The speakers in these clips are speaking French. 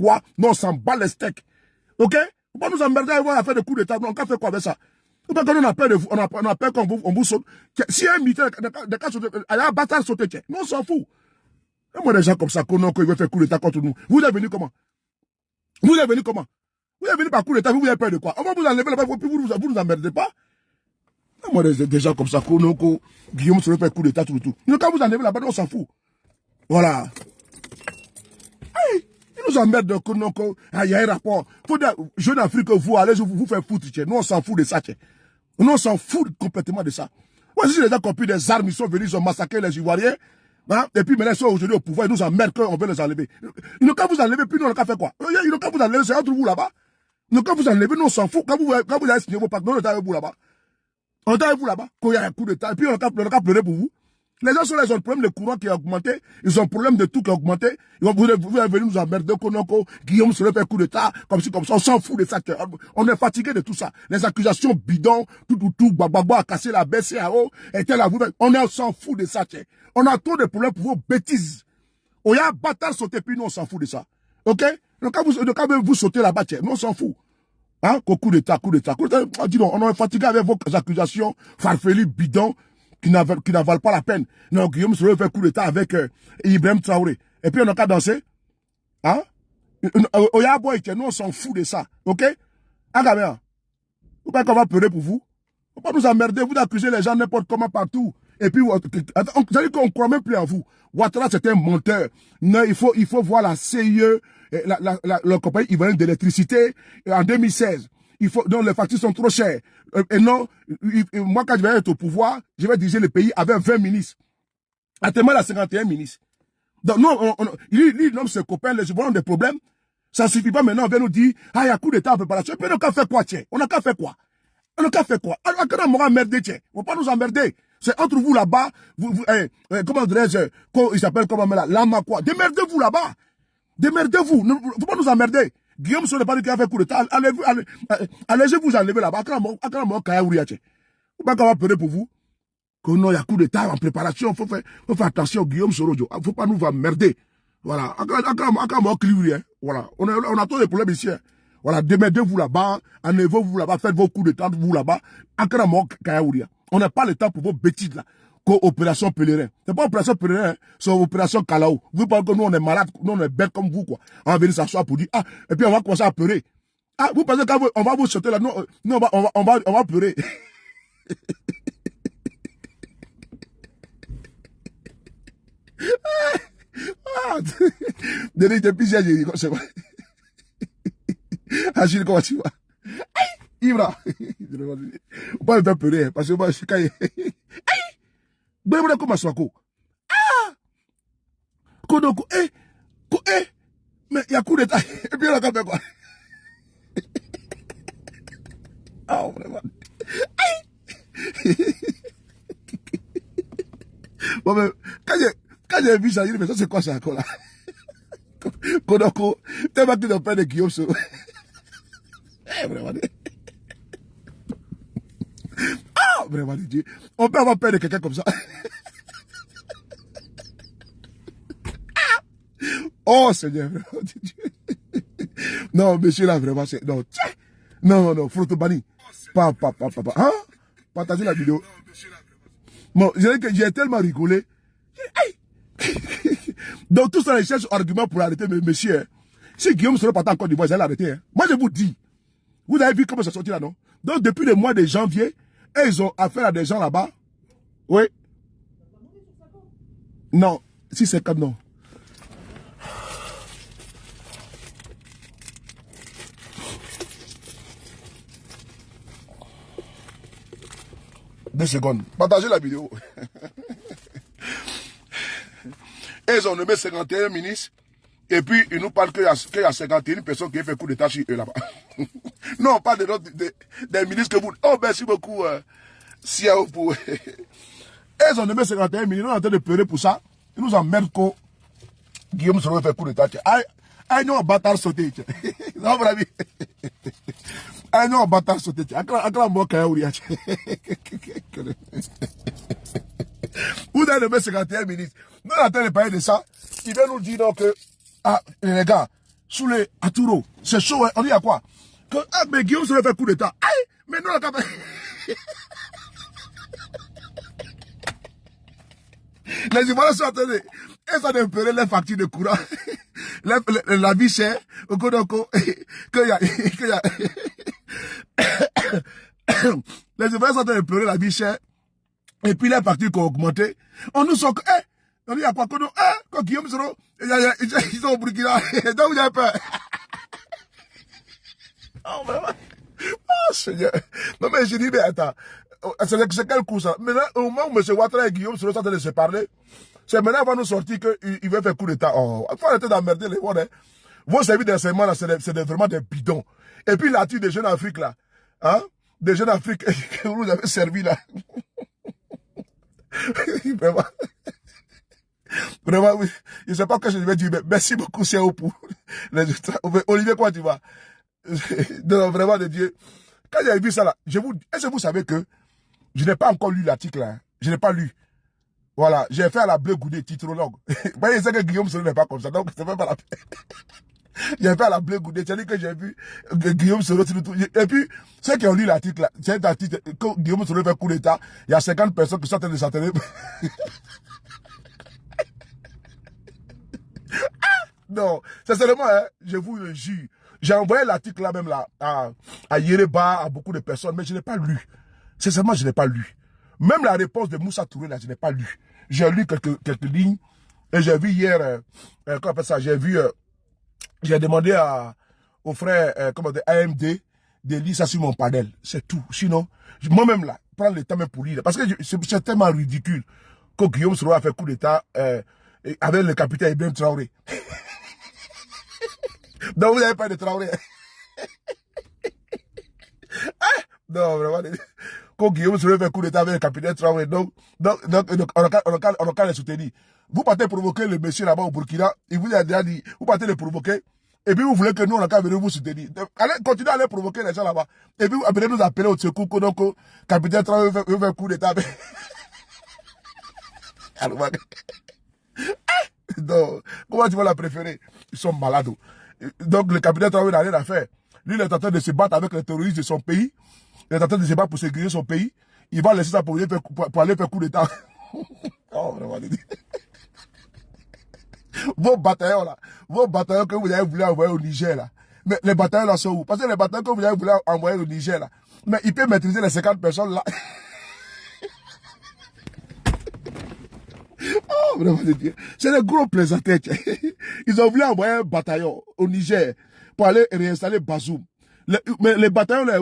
quoi? Non, on s'en bat les steaks. Ok? Faut pas nous emmerder à faire des coups d'état. On a fait quoi avec ça? Quand on a peur de vous, on a peur qu'on vous saute. Si un militaire, des cas sauter, il y a un bâtard sauter, nous on s'en fout. Et moi, des gens comme ça, qu'on veut faire coup d'état contre nous. Vous êtes venus comment? Vous êtes venus comment? Vous êtes venus par coup d'état, vous avez peur de quoi? On va vous enlever là-bas, puis vous nous emmerdez pas. Et moi, des gens comme ça, Guillaume se veut faire coup d'état, tout. Quand vous enlevez là-bas, on s'en fout. Voilà. Ils nous emmerdent il y a un rapport. Faut dire, jeune Afrique, vous allez vous faire foutre, nous on s'en fout de ça, nous on s'en fout complètement de ça. Moi, si les gens qui ont pris des armes, ils sont venus, ils ont massacré les Ivoiriens, hein, et puis maintenant ils sont aujourd'hui au pouvoir, ils nous emmerdent qu'on veut les enlever. Ils n'ont qu'à vous enlever, puis nous on n'a qu'à faire quoi? Ils n'ont qu'à vous enlever, c'est entre vous là-bas. Ils n'ont qu'à vous enlever, nous on s'en fout. Quand vous allez signer vos pactes, nous on est avec vous là-bas. On est avec vous là-bas, quand il y a un coup d'état, et puis on n'a qu'à pleurer pour vous. Les gens sont là, ils ont le problème de courant qui a augmenté, ils ont le problème de tout qui a augmenté. Vous allez venir nous emmerder, Guillaume se fait un coup d'état, comme ça, on s'en fout de ça. On est fatigué de tout ça. Les accusations bidons, tout, bababa, à casser la BCAO, et tel, on s'en fout de ça, On a trop de problèmes pour vos bêtises. On y a un bâtard sauté, puis nous on s'en fout de ça. Ok? Donc quand vous sautez là-bas, nous on s'en fout. Hein? Coup d'état. Dis donc, on est fatigué avec vos accusations farfelues, bidons, qui n'avalent pas la peine. Non, Guillaume se fait coup d'état avec Ibrahim Traoré. Et puis on n'a qu'à danser. Hein? Nous on s'en fout de ça. Ok? Agamea. Vous croyez qu'on va pleurer pour vous? Faut pas nous emmerder, vous accusez les gens n'importe comment partout. Et puis, vous savez qu'on ne croit même plus en vous. Ouattara, c'est un menteur. Non, il faut voir la CIE, la compagnie ivoirienne d'électricité, en 2016. Non, les factures sont trop chères. Et non, moi, quand je vais être au pouvoir, je vais diriger le pays avec 20 ministres. Actuellement, il y a 51 ministres. Donc, non, lui, nomme ses copains, les gens ont des problèmes. Ça ne suffit pas maintenant, on vient nous dire, il y a coup d'état en préparation. Et puis, on n'a qu'à faire quoi, tiens? On n'a qu'à faire quoi? On n'a qu'à faire quoi? Alors, quand on va emmerder, tiens. On ne va pas nous emmerder. C'est entre vous là-bas, comment dirais-je, il s'appelle comment, là, Lama quoi? Démerdez-vous là-bas. Démerdez-vous. Ne faut pas nous emmerder. Guillaume Soro n'est pas lui qui a fait coup d'état. Allez-y vous enlever là-bas. Vous pas qu'on va pleurer pour vous. Que non, il y a coup d'état en préparation. Faut faire attention, Guillaume Soro. Faut pas nous emmerder. Voilà. Voilà. On a tous les problèmes ici. Voilà. Démerdez-vous là-bas. Enlevez-vous là-bas. Faites vos coups d'état, vous là-bas. On n'a pas le temps pour vos bêtises là. Opération pèlerin. C'est pas opération pèlerin, hein. C'est opération Kalao. Vous parlez que nous on est malades, nous on est bêtes comme vous, quoi. On va venir s'asseoir pour dire, et puis on va commencer à pleurer. Vous pensez qu'on va vous sauter là, non, on va pleurer. Depuis j'ai dit, c'est vrai. Agile, comment tu vas? Ibra. On va me faire pleurer, parce que moi, je suis caillé. Bébé comme Aswako. Kodoko, mais il y a coup d'état. Et puis on a qu'à faire quoi? Oh, vraiment. Bon, mais, quand j'ai vu ça, j'ai dit, mais ça, c'est quoi ça encore là? Kodoko, tellement que tu père de Guillaume Soro. Vraiment. Ah, vraiment, Dieu. On peut avoir peur de quelqu'un comme ça. Oh, Seigneur, vraiment, Dieu. Non, monsieur là, vraiment, c'est... Non, Frotobani. Pas. Hein? Partagez la vidéo. Bon, j'ai tellement rigolé. Donc, tout ça, ils cherchent argument pour arrêter, mais monsieur, hein, si Guillaume serait parti en Côte d'Ivoire, ils allaient l'arrêter. Hein. Moi, je vous dis, vous avez vu comment ça sortit là, non? Donc, depuis le mois de janvier, ils ont affaire à des gens là-bas. Oui. Non, si c'est comme non. Deux secondes. Partagez la vidéo. Ils ont nommé 51 ministres. Et puis, ils nous parlent qu'il y a 51 personnes qui ont fait coup d'état sur eux là-bas. Non, on parle des ministres que vous... Oh, merci beaucoup, Siao, pour... Ils ont nommé 51 ministres. Nous, on est en train de pleurer pour ça. Ils nous emmerdent que Guillaume Soro fait coup d'état. Aïe, non, bâtard sauté. Non, mon ami. Aïe, non, bâtard sauté. Akra mo kaya ouri. Vous avez nommé 51 ministres. Nous, on est en train de parler de ça. Il vient nous dire donc que, les gars, sous les Aturo. C'est chaud, hein. On dit à quoi? Que, ah, mais Guillaume se fait coup d'état. Aïe, mais non, la les Ivoiriens sont en train de, ils sont d'impleurer les factures de courant. La vie chère, au Kodoko, que y a, les Ivoiriens sont en train de pleurer la vie chère. Et puis les factures qui ont augmenté. On nous sort que, on dit à quoi, quand Guillaume Soro, ils sont au Burkina, donc vous avez peur. Oh, vraiment. Oh, Seigneur. Non, mais je dis, mais attends, c'est quel coup ça? Maintenant, au moment où M. Ouattara et Guillaume Soro sont en train de se parler, c'est maintenant qu'il va nous sortir qu'il veut faire coup d'état. Oh, il faut arrêter d'emmerder les gens, hein. Vos services d'enseignement, là, c'est vraiment des bidons. Et puis, l'attitude des jeunes Afrique, là, hein, des jeunes Afrique que vous avez servi, là. Vraiment. Vraiment, oui. Je ne sais pas ce que je vais dire, mais merci beaucoup, c'est pour Olivier, comment tu vas? Non, vraiment, de Dieu. Quand j'ai vu ça là, est-ce que vous savez que je n'ai pas encore lu l'article là? Je n'ai pas lu. Voilà, j'ai fait à la Bleu Goudé, titrologue. Vous voyez, c'est que Guillaume Soro n'est pas comme ça, donc c'est même pas la peine. J'ai fait à la Bleu Goudé, c'est-à-dire que j'ai vu Guillaume Soro, et puis, ceux qui ont lu l'article là, c'est un article, quand Guillaume Soro fait coup d'état, il y a 50 personnes qui sont en train de s'entraîner. Non, sincèrement, hein, je vous le jure. J'ai envoyé l'article là même là à Yereba, à beaucoup de personnes, mais je n'ai pas lu. Sincèrement, je n'ai pas lu. Même la réponse de Moussa Touré là, je n'ai pas lu. J'ai lu quelques lignes et j'ai vu hier, comment on appelle ça, j'ai demandé au frère, AMD de lire ça sur mon panel. C'est tout. Sinon, moi-même là, prendre le temps même pour lire. Parce que c'est tellement ridicule que Guillaume Soro a fait coup d'état avec le capitaine Ibrahim Traoré. Donc vous n'avez pas de Traoré. Non, vraiment. Quand Guillaume Soro fait coup d'état avec le capitaine Traoré, donc on n'a qu'à les soutenir. Vous partez provoquer le monsieur là-bas au Burkina, il vous a déjà dit, vous partez le provoquer, et puis vous voulez que nous, on n'a qu'à venir vous soutenir. Allez, continuez à aller provoquer les gens là-bas. Et puis vous venez nous appeler au secours, donc le capitaine Traoré fait coup d'état. Donc, comment tu vas la préférer? Ils sont malades. Donc le capitaine Traoré n'a rien à faire. Lui, il est en train de se battre avec les terroristes de son pays. Il est en train de se battre pour sécuriser son pays. Il va laisser ça pour aller faire coup d'état. Oh, vraiment. Vos bataillons là, vos bataillons que vous avez voulu envoyer au Niger là. Mais les bataillons là sont où? Parce que les bataillons que vous avez voulu envoyer au Niger là, mais ils peuvent maîtriser les 50 personnes là. Oh, vraiment de Dieu. C'est des gros plaisantins. Ils ont voulu envoyer un bataillon au Niger pour aller réinstaller Bazoum. Mais les bataillons là,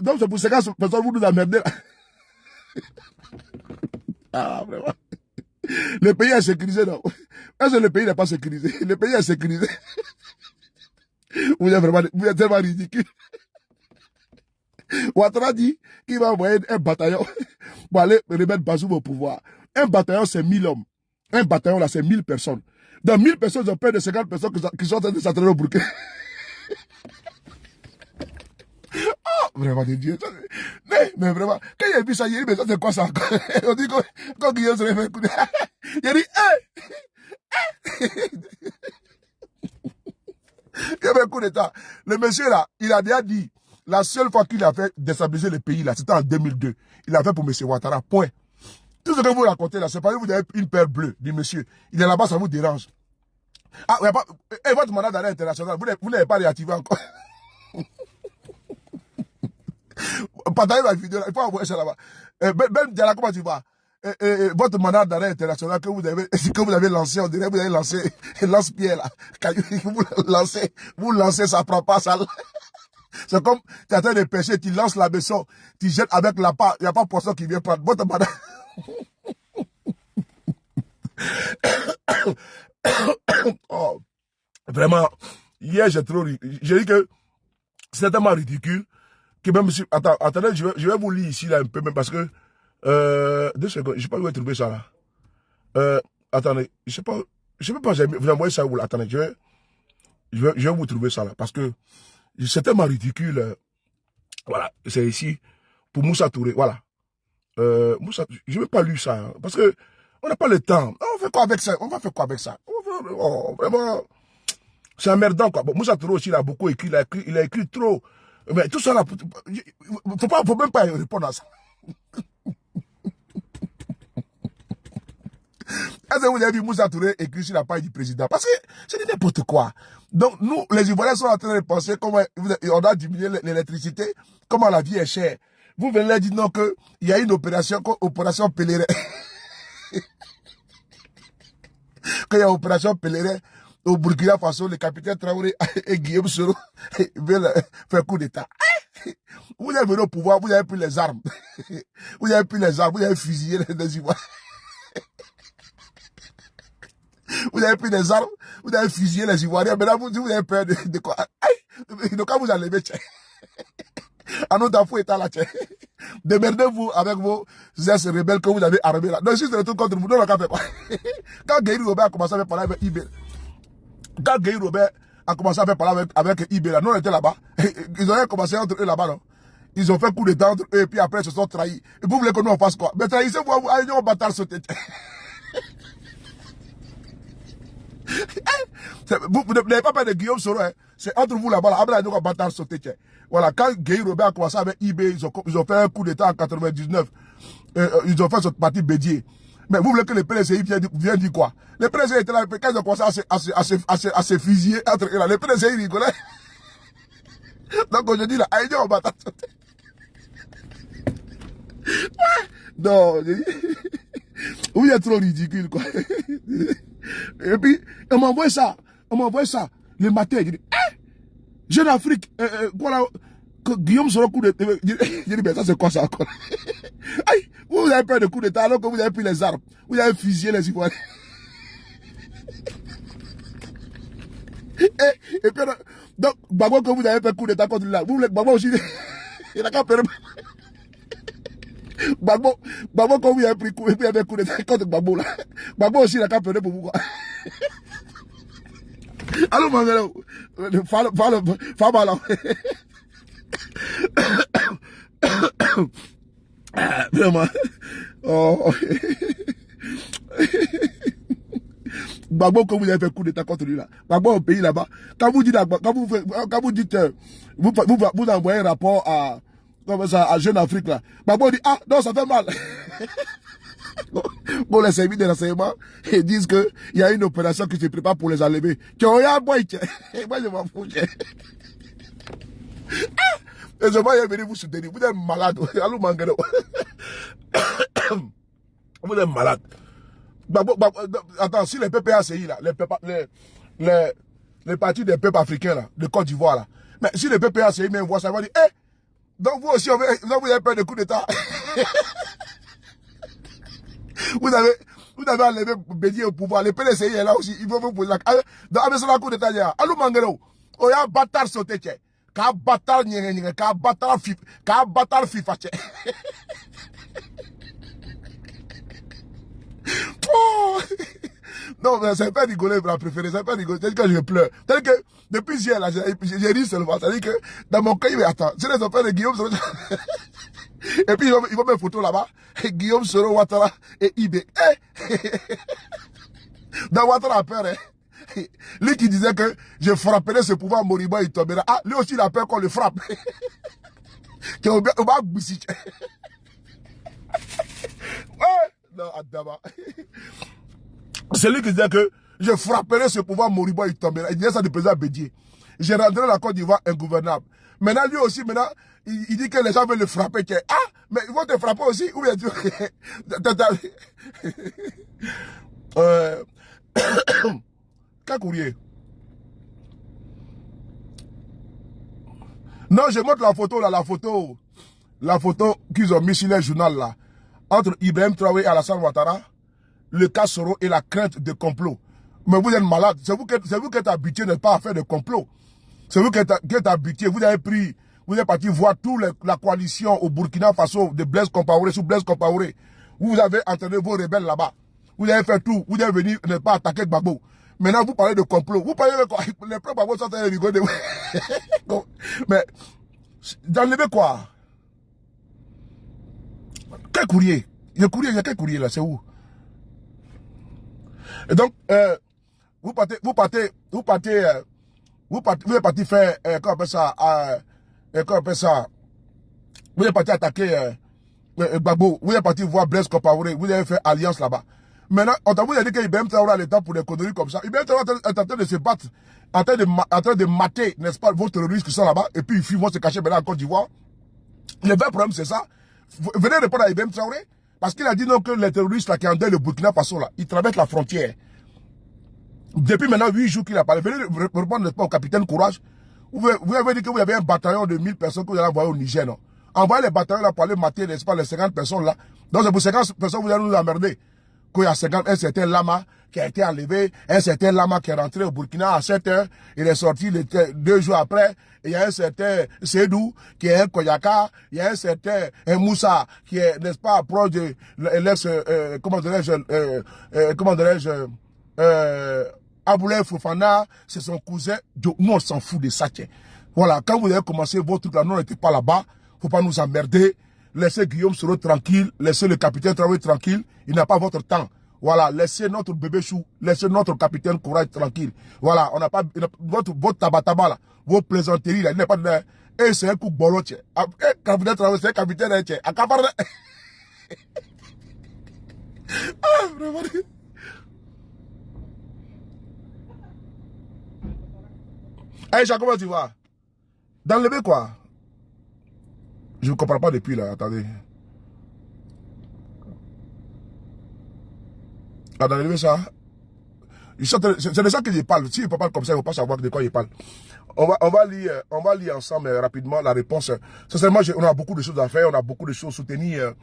donc c'est pour 50 personnes vous nous emmerdez là. Ah, vraiment. Le pays est sécurisé, non? Est-ce que le pays n'est pas sécurisé? Le pays est sécurisé. Vous êtes tellement ridicule. Ouattara dit qu'il va envoyer un bataillon pour aller remettre Bazoum au pouvoir. Un bataillon, c'est 1000 hommes. Un bataillon, là, c'est 1000 personnes. Dans 1000 personnes, ils ont peur de 50 personnes qui sont en train de s'entraîner au Burkina. Oh, vraiment, de Dieu. Mais vraiment, quand il a vu ça, il a dit, mais ça, c'est quoi ça encore? On dit quand Guillaume se fait un coup de... Il a dit, il y avait un coup d'état. Le monsieur, là, il a déjà dit, la seule fois qu'il a fait déstabiliser le pays, là, c'était en 2002. Il a fait pour M. Ouattara, point. Tout ce que vous racontez là, c'est parce que vous avez une paire bleue, dit monsieur. Il est là-bas, ça vous dérange. Ah, ouais, et votre mandat d'arrêt international, vous n'avez pas réactivé encore. Partagez la vidéo, il faut envoyer ça là-bas. Ben Diala, comment tu vas? Votre mandat d'arrêt international que vous avez lancé, on dirait que vous avez lancé lance-pierre là. Quand vous lancez, ça prend pas ça. C'est comme, tu es en train de pêcher, tu lances la maison, tu jettes avec la part, il n'y a pas de poisson qui vient prendre. Votre mandat. Oh, vraiment, hier j'ai dit que c'est tellement ridicule que même si, attendez, je vais vous lire ici là un peu même parce que, 2 secondes, je sais pas où trouver ça là. Attendez, je sais pas, vous envoyez ça où là, attendez, je vais vous trouver ça là parce que c'est tellement ridicule. Voilà, c'est ici pour Moussa Touré, voilà. Moussa, je n'ai pas lu ça hein, parce que on n'a pas le temps. On fait quoi avec ça? On va faire quoi avec ça? Oh, vraiment. C'est emmerdant, quoi. Bon, Moussa Touré aussi, il a beaucoup écrit, il a écrit trop. Mais tout ça, là, faut même pas répondre à ça. Est-ce que vous avez vu Moussa Touré écrire sur la page du président? Parce que c'est n'importe quoi. Donc, nous, les Ivoiriens sont en train de penser comment on a diminué l'électricité, comment la vie est chère. Vous venez leur dire non qu'il y a une opération pèlerin. Quand il y a une opération pèlerin, au Burkina Faso, le capitaine Traoré et Guillaume Soro veulent faire coup d'État. Vous avez venu au pouvoir, vous avez pris les armes. Vous avez pris les armes, vous avez fusillé les Ivoiriens. Vous avez pris des armes, vous avez fusillé les Ivoiriens. Maintenant, vous avez peur de quoi? Donc, quand vous enlevez, à notre fou état là, démerdez-vous avec vos ex rebelles que vous avez armés là. Donc, si c'est le truc contre vous, non, on va faire quoi? Quand Guy Robert a commencé à faire parler avec Ibé, quand Guy Robert a commencé à faire parler avec Ibé là, nous on était là-bas. Ils ont commencé entre eux là-bas, non? Ils ont fait coup d'état entre eux et puis après ils se sont trahis. Et vous voulez que nous on fasse quoi? Mais trahissez-vous, allez, on bâtard sauter. Vous n'avez pas peur de Guillaume Soro, hein? C'est entre vous là-bas, là, on bâtard sauter. Voilà, quand Guy Robert a commencé avec IB, ils ont fait un coup d'état en 99. Ils ont fait ce parti Bédier. Mais vous voulez que le PDCI vienne dire quoi? Le PDCI était là, quand ils ont commencé à se fusiller entre eux là, le PDCI rigolait. Donc aujourd'hui, là, allez, on bâtard sauter. Non, vous êtes trop ridicule, quoi. Et puis, on m'envoie ça. Le matin, je dis, Jeune Afrique, voilà, que Guillaume Soro coup d'état. Je dis, mais ça c'est quoi ça encore? Aïe, vous avez peur de coup d'état alors que vous avez pris les armes. Vous avez fusillé les Ivoiriens. Et puis, donc, Gbagbo que vous avez fait coup d'état contre lui là. Vous voulez Gbagbo aussi, il n'a qu'à faire. Gbagbo quand vous avez pris coup d'état contre Gbagbo là. Gbagbo aussi il n'a qu'à faire pour vous quoi. Allô, Mangelo, Fabala. Vraiment. Oh. Gbagbo, quand vous avez fait coup d'état contre lui là. Gbagbo au pays là-bas. Quand vous dites, vous envoyez un rapport à Jeune Afrique là. Gbagbo dit, ah, non, ça fait mal. Bon, les services de renseignement, ils disent qu'il y a une opération qui se prépare pour les enlever. Moi, je m'en fous. Et je vais venir vous soutenir. Vous êtes malade. Allô, Mangero. Vous êtes malade. Attends, si les PPACI, là, les partis des peuples africains, là, de Côte d'Ivoire, là, mais si les PPACI même voient ça, ils vont dire, donc vous aussi, vous avez peur de coup d'État. Vous avez enlevé Bédier au pouvoir. Les PDCI est là aussi. Ils vont vous poser la question. Dans la coup d'État, allô Mangelo. Oh, y'a bâtard sauté, tché. Ka bâtard nyé, ka bâtard FIFA, tché. Oh. Non, mais c'est pas rigoler, ma préférée. C'est pas rigoler. C'est que je pleure. C'est que, depuis hier, là, j'ai ri seulement. C'est-à-dire que, dans mon cas, attends. C'est les affaires de Guillaume Soro. Et puis, ils vont mettre une photo là-bas. Guillaume Soro, Ouattara et Ibé. Dans Ouattara a peur, hein. Lui qui disait que je frapperai ce pouvoir moribond, il tombera. Ah, lui aussi, il a peur qu'on le frappe. On va bousser. Ouais. Non, Adama. C'est lui qui disait que je frapperai ce pouvoir moribond, il tombera. Il disait ça du président Bédier. J'ai rentré la Côte d'Ivoire ingouvernable. Maintenant, lui aussi, il dit que les gens veulent le frapper. Ah, mais ils vont te frapper aussi. Ou bien tu... Quel courrier? Non, je montre la photo là, la photo qu'ils ont mis sur le journal là. Entre Ibrahim Traoré et Alassane Ouattara, le cas Soro et la crainte de complot. Mais vous êtes malade. C'est vous qui êtes habitué de ne pas faire de complot. C'est vous qui êtes habitué. Vous êtes parti voir toute la coalition au Burkina Faso de Blaise Compaoré sous Blaise Compaoré. Vous avez entraîné vos rebelles là-bas. Vous avez fait tout. Vous êtes venu ne pas attaquer Gbagbo. Maintenant, vous parlez de complot. Vous parlez de quoi? Les propres Gbagbo sont en train de rigoler. Mais, d'enlever quoi? Quel courrier? Il y a quel courrier là? C'est où? Et donc, vous partez vous êtes parti faire, comment on appelle ça, comment on appelle ça, vous êtes parti attaquer Gbagbo, vous êtes parti voir Blaise Compaoré, vous avez fait alliance là-bas. Maintenant, on t'a dit que Ibrahim Traoré a le temps pour des conneries comme ça. Ibrahim Traoré est en train de se battre, en train de mater, n'est-ce pas, vos terroristes qui sont là-bas, et puis ils vont se cacher maintenant en Côte d'Ivoire. Le vrai problème, c'est ça. Venez répondre à Ibrahim Traoré, parce qu'il a dit non que les terroristes là qui endeuillent le Burkina Faso là, ils traversent la frontière. Depuis maintenant 8 jours qu'il a parlé. Venez répondre, n'est-ce pas, au capitaine Courage. Vous avez dit que vous avez un bataillon de 1000 personnes que vous allez envoyer au Niger, non? Envoyez les bataillons là pour aller mater, n'est-ce pas, les 50 personnes là. Donc c'est pour 50 personnes vous allez nous emmerder. Qu'il y a 50, un certain lama qui a été enlevé, un certain lama qui est rentré au Burkina à 7 heures, il est sorti 2 jours après, il y a un certain Sédou qui est un Koyaka, il y a un certain Moussa qui est, n'est-ce pas, proche de l'ex, comment dirais-je, Aboulaye Fofana, c'est son cousin. Nous, on s'en fout de ça, tiens. Voilà, quand vous avez commencé votre truc là, nous, on n'était pas là-bas. Faut pas nous emmerder. Laissez Guillaume Soro tranquille. Laissez le capitaine travailler tranquille. Il n'a pas votre temps. Voilà, laissez notre bébé chou. Laissez notre capitaine Courage tranquille. Voilà, on n'a pas, votre tabataba là, vos plaisanteries là, il n'est pas de, et c'est un coup de bolo, tiens. Capitaine travaille, c'est un capitaine, tiens. À Capar, ah, vraiment. Aïcha, comment tu vas? D'enlever quoi? Je ne comprends pas depuis là, attendez. Ah, d'enlever ça? C'est de ça que je parle. Si il ne parle pas comme ça, il ne faut pas savoir de quoi il parle. On va lire ensemble rapidement la réponse. Sincèrement, on a beaucoup de choses à faire, on a beaucoup de choses. Soutenir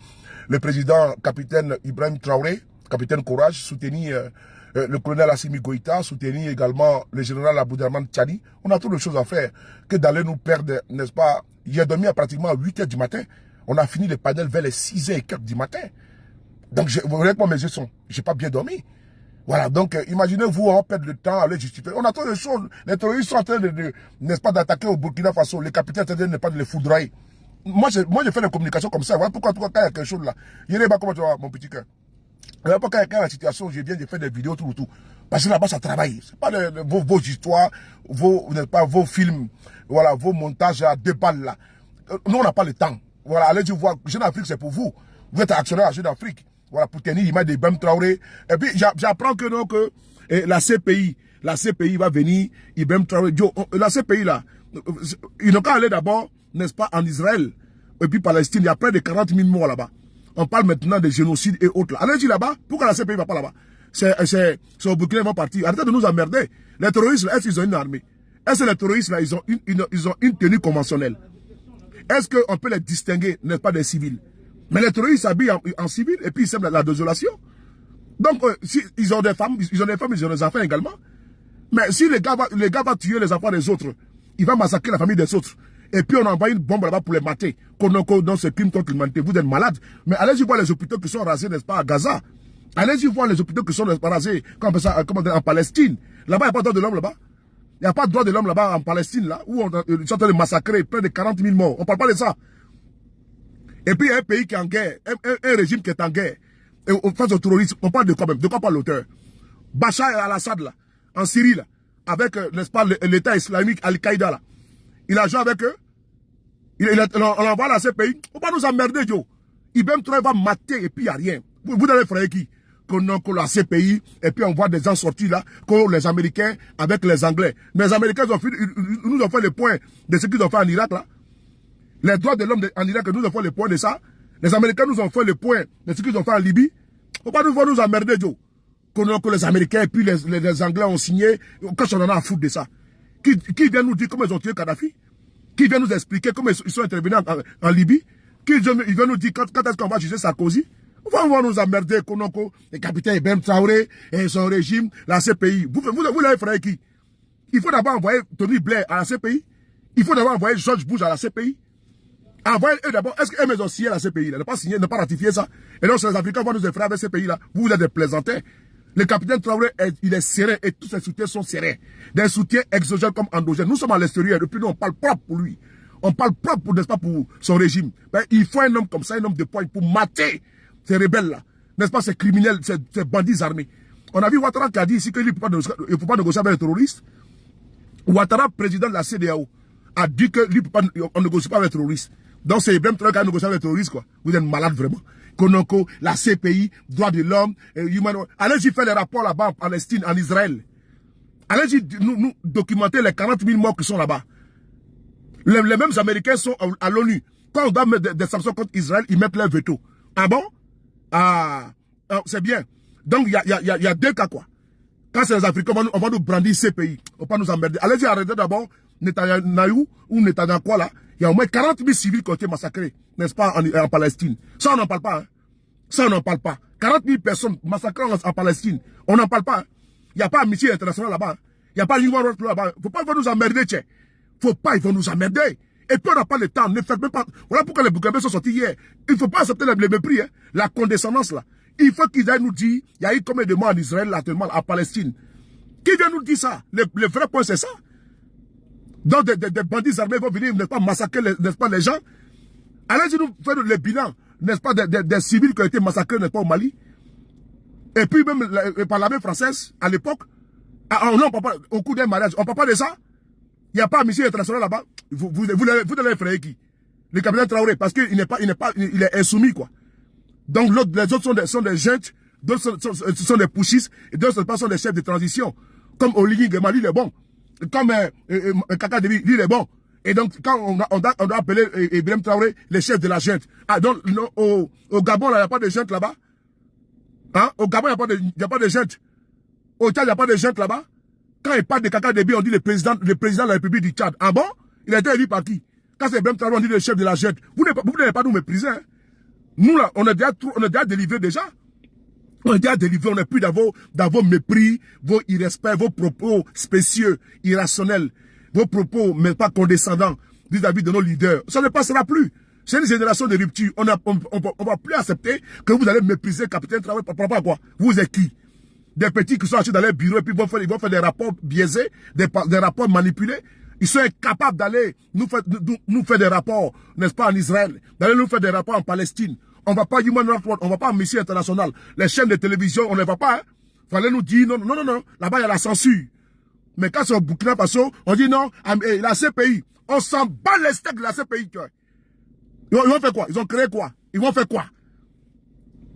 le président capitaine Ibrahim Traoré, capitaine Courage, soutenir le colonel Assimi Goïta, soutenir également le général Aboudraman Tchani. On a trop de choses à faire que d'aller nous perdre, n'est-ce pas? J'ai dormi à pratiquement 8 h du matin. On a fini les panels vers les 6 h et quelques du matin. Donc, vous voyez comment mes yeux sont. Je n'ai pas bien dormi. Voilà, donc imaginez-vous, on perd le temps à aller justifier. On a trop de choses. Les terroristes sont en train n'est-ce pas, d'attaquer au Burkina Faso. Les capitaines sont en train de pas de les foudroyer. Moi, je fais des communications comme ça. Voilà pourquoi quand il y a quelque chose là. Yéréba, comment tu vas, mon petit cœur? Quand il y a la situation, je viens de faire des vidéos tout. Parce que là-bas, ça travaille. C'est pas vos histoires, vos films, voilà, vos montages à 2 balles là. Nous, on n'a pas le temps. Voilà, allez voir. Jeune Afrique, c'est pour vous. Vous êtes actionnaire à Jeune Afrique. Voilà, pour tenir l'image de Ibrahim Traoré. Et puis, j'apprends que non, que la CPI va venir, Ibrahim Traoré. La CPI là, ils n'ont qu'à aller d'abord, n'est-ce pas, en Israël, et puis Palestine. Il y a près de 40 000 morts là-bas. On parle maintenant de génocide et autres. Allez-y là-bas. Pourquoi la CPI ne va pas là-bas? C'est au Burkina qu'ils vont partir. Arrêtez de nous emmerder. Les terroristes, est-ce qu'ils ont une armée? Est-ce que les terroristes, là, ils ont une tenue conventionnelle? Est-ce qu'on peut les distinguer, n'est-ce pas, des civils? Mais les terroristes s'habillent en civil et puis ils sèment la désolation. Donc, si ils ont des femmes, ils ont des enfants également. Mais si les gars vont tuer les enfants des autres, ils vont massacrer la famille des autres. Et puis on envoie une bombe là-bas pour les mater. Dans ce crime contre l'humanité, vous êtes malades. Mais allez-y voir les hôpitaux qui sont rasés, n'est-ce pas, à Gaza. Allez-y voir les hôpitaux qui sont rasés, en Palestine. Là-bas, il n'y a pas de droit de l'homme là-bas. Il n'y a pas de droit de l'homme là-bas en Palestine, là, où ils sont en train de massacrer près de 40 000 morts. On ne parle pas de ça. Et puis il y a un pays qui est en guerre, un régime qui est en guerre. Et face au terrorisme, on parle de quoi même? De quoi parle l'auteur? Bachar al-Assad, là, en Syrie, là, avec, n'est-ce pas, l'État islamique, Al-Qaïda, là. Il a joué avec eux. On envoie dans ces pays. On va nous emmerder, Joe. Ibrahim Traoré va mater et puis il n'y a rien. Vous allez faire qui? Qu'on la CPI, et puis on voit des gens sortis là, comme les Américains avec les Anglais. Mais les Américains nous ont fait le point de ce qu'ils ont fait en Irak, là. Les droits de l'homme en Irak nous ont fait le point de ça. Les Américains nous ont fait le point de ce qu'ils ont fait en Libye. On va nous emmerder, Joe. Que les Américains et puis les Anglais ont signé. Quand on en a à foutre de ça. Qui vient nous dire comment ils ont tué Kadhafi? Qui vient nous expliquer comment ils sont intervenus en Libye? Qui vient nous dire quand est-ce qu'on va juger Sarkozy? On va nous emmerder, les capitaines Ibrahim Traoré et son régime, la CPI. Vous l'avez fait qui? Il faut d'abord envoyer Tony Blair à la CPI. Il faut d'abord envoyer George Bush à la CPI. Envoyez eux d'abord. Est-ce qu'eux ont signé la CPI? Ils n'ont pas signé, ils n'ont pas ratifié ça. Et donc, les Africains vont nous effrayer avec ces pays-là. Vous êtes des plaisantins. Le capitaine Traoré, il est serein et tous ses soutiens sont sereins. Des soutiens exogènes comme endogènes. Nous sommes à l'extérieur et puis nous, on parle propre pour lui. On parle propre, n'est-ce pas, pour son régime. Ben, il faut un homme comme ça, un homme de poigne pour mater ces rebelles-là. N'est-ce pas, ces criminels, ces bandits armés. On a vu Ouattara qui a dit ici qu'il ne faut pas négocier avec les terroristes. Ouattara, président de la CEDEAO, a dit que lui, on ne négocie pas avec les terroristes. Donc c'est Ibrahim Traoré qui a négocié avec les terroristes, quoi. Vous êtes malade vraiment. Konoko, la CPI, droits de l'homme, human rights. Allez-y faire les rapports là-bas en Palestine, en Israël. Allez-y nous documenter les 40 000 morts qui sont là-bas. Les mêmes Américains sont à l'ONU. Quand on doit mettre des sanctions contre Israël, ils mettent leur veto. Ah bon? C'est bien. Donc il y a deux cas, quoi. Quand c'est les Africains, on va nous brandir ces pays. On va pas nous emmerder. Allez-y arrêtez d'abord Netanyahou ou Netanyahou quoi là. Il y a au moins 40 000 civils qui ont été massacrés, n'est-ce pas, en Palestine. Ça, on n'en parle pas. Hein. Ça, on n'en parle pas. 40 000 personnes massacrées en Palestine. On n'en parle pas. Hein. Il n'y a pas Amnesty International là-bas. Hein. Il n'y a pas Human Rights là-bas. Faut pas, ils vont nous emmerder, tiens. Faut pas, ils vont nous emmerder. Et puis on n'a pas le temps. Ne faites même pas. Voilà pourquoi les Burkinabés sont sortis hier. Il ne faut pas accepter le mépris, hein. La condescendance là. Il faut qu'ils aillent nous dire, il y a eu combien de morts en Israël, actuellement, en Palestine. Qui vient nous dire ça? Le vrai point, c'est ça. Donc, des bandits armés vont venir, n'est-ce pas, massacrer, n'est-ce pas, les gens. Allez-y nous faire le bilan, n'est-ce pas, des civils qui ont été massacrés, n'est-ce pas, au Mali. Et puis, même par l'armée française, à l'époque, non, au cours d'un mariage, on ne parle pas de ça. Il n'y a pas un mission international là-bas. Vous allez effrayer qui? Le capitaine Traoré, parce qu'il il est insoumis, quoi. Donc, les autres sont des jeunes, d'autres sont des pushistes, et d'autres sont des chefs de transition. Comme Oligui Nguema, lui, il est bon. Comme Kaka Devi, lui, il est bon. Et donc, quand on doit appeler Ibrahim Traoré les chefs de la junte. Ah, donc, au Gabon, il n'y a pas de junte là-bas. Hein? Au Gabon, il n'y a pas de junte. Au Tchad, il n'y a pas de junte là-bas. Quand il parle de Kaka Debi, on dit le président de la République du Tchad. Ah bon? Il a été élu par qui? Quand c'est Ibrahim Traoré, on dit le chef de la junte. Vous n'allez pas nous mépriser. Hein? Nous, là, on est déjà délivrés déjà. On est déjà délivrés, on n'est plus dans vos mépris, vos irrespects, vos propos spécieux, irrationnels, vos propos, mais pas condescendants vis-à-vis de nos leaders. Ça ne passera plus. C'est une génération de rupture. On va plus accepter que vous allez mépriser Capitaine Traoré par rapport à quoi? Vous êtes qui? Des petits qui sont assis dans les bureaux et puis ils vont faire des rapports biaisés, des rapports manipulés. Ils sont incapables d'aller nous faire des rapports, n'est-ce pas, en Israël, d'aller nous faire des rapports en Palestine. On ne va pas Human Rights Watch, on ne va pas Amnesty International. Les chaînes de télévision, on ne les va pas. Hein. Fallait nous dire non. Là-bas, il y a la censure. Mais quand c'est au Burkina Faso, on dit non, la CPI. On s'en bat les steaks de la CPI. Ils vont faire quoi? Ils ont créé quoi? Ils vont faire quoi?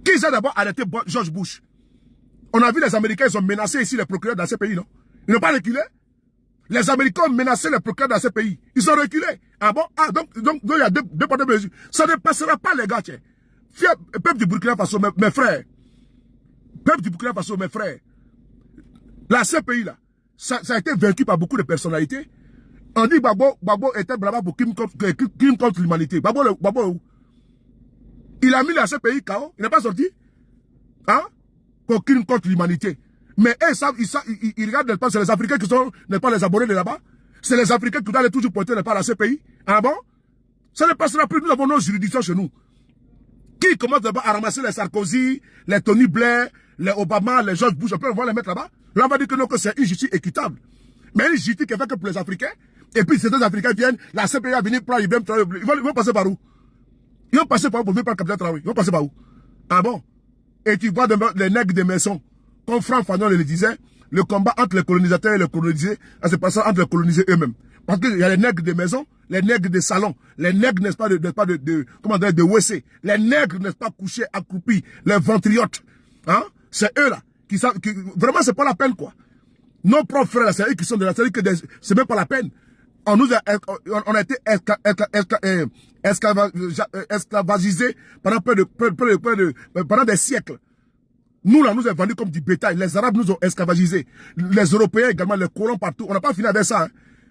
Qui a d'abord arrêté George Bush? On a vu les Américains, ils ont menacé ici les procureurs de la CPI, non? Ils n'ont pas reculé. Les Américains ont menacé les procureurs de la CPI. Ils ont reculé. Ah bon? Ah, donc il y a deux points de mesure. Ça ne passera pas, les gars, tiens. Peuple du Burkina Faso, mes frères. Peuple du Burkina Faso, mes frères. La CPI, là, ça a été vaincu par beaucoup de personnalités. On dit Gbagbo était là-bas pour crime contre l'humanité. Gbagbo, il a mis la CPI KO. Il n'est pas sorti. Hein? Pour crime contre l'humanité. Mais ils regardent, n'est-ce pas, c'est les Africains qui sont, n'est-ce pas, les abonnés de là-bas. C'est les Africains qui doivent aller toujours pointer, n'est-ce pas, la CPI. Ah bon? Ça ne passera plus. Nous avons nos juridictions chez nous. Qui commence à ramasser les Sarkozy, les Tony Blair, les Obama, les George Bush, on va les mettre là-bas. Là, on va dire que non, que c'est une justice équitable. Mais une justice qui est faite que pour les Africains. Et puis, ces deux Africains viennent, la CPI va venir prendre Ibrahim Traoré. Ils vont passer par où? Ils vont passer par où pour venir prendre Capitaine Traoré? Ils vont passer par où? Ah bon? Et tu vois les nègres des maisons. Comme Franck Fanon le disait, le combat entre les colonisateurs et les colonisés, se passe entre les colonisés eux-mêmes. Parce qu'il y a les nègres des maisons, les nègres des salons, les nègres, n'est-ce pas, de WC, les nègres, n'est-ce pas, couchés, accroupis, les ventriotes. Hein? C'est eux là, qui savent, vraiment c'est pas la peine, quoi. Nos propres frères, c'est eux qui sont de la série que c'est même pas la peine. On a été esclavagisés pendant des siècles. Nous, là, nous avons vendus comme du bétail. Les Arabes nous ont esclavagisés. Les Européens également, les colons partout. On n'a pas fini avec ça. Hein.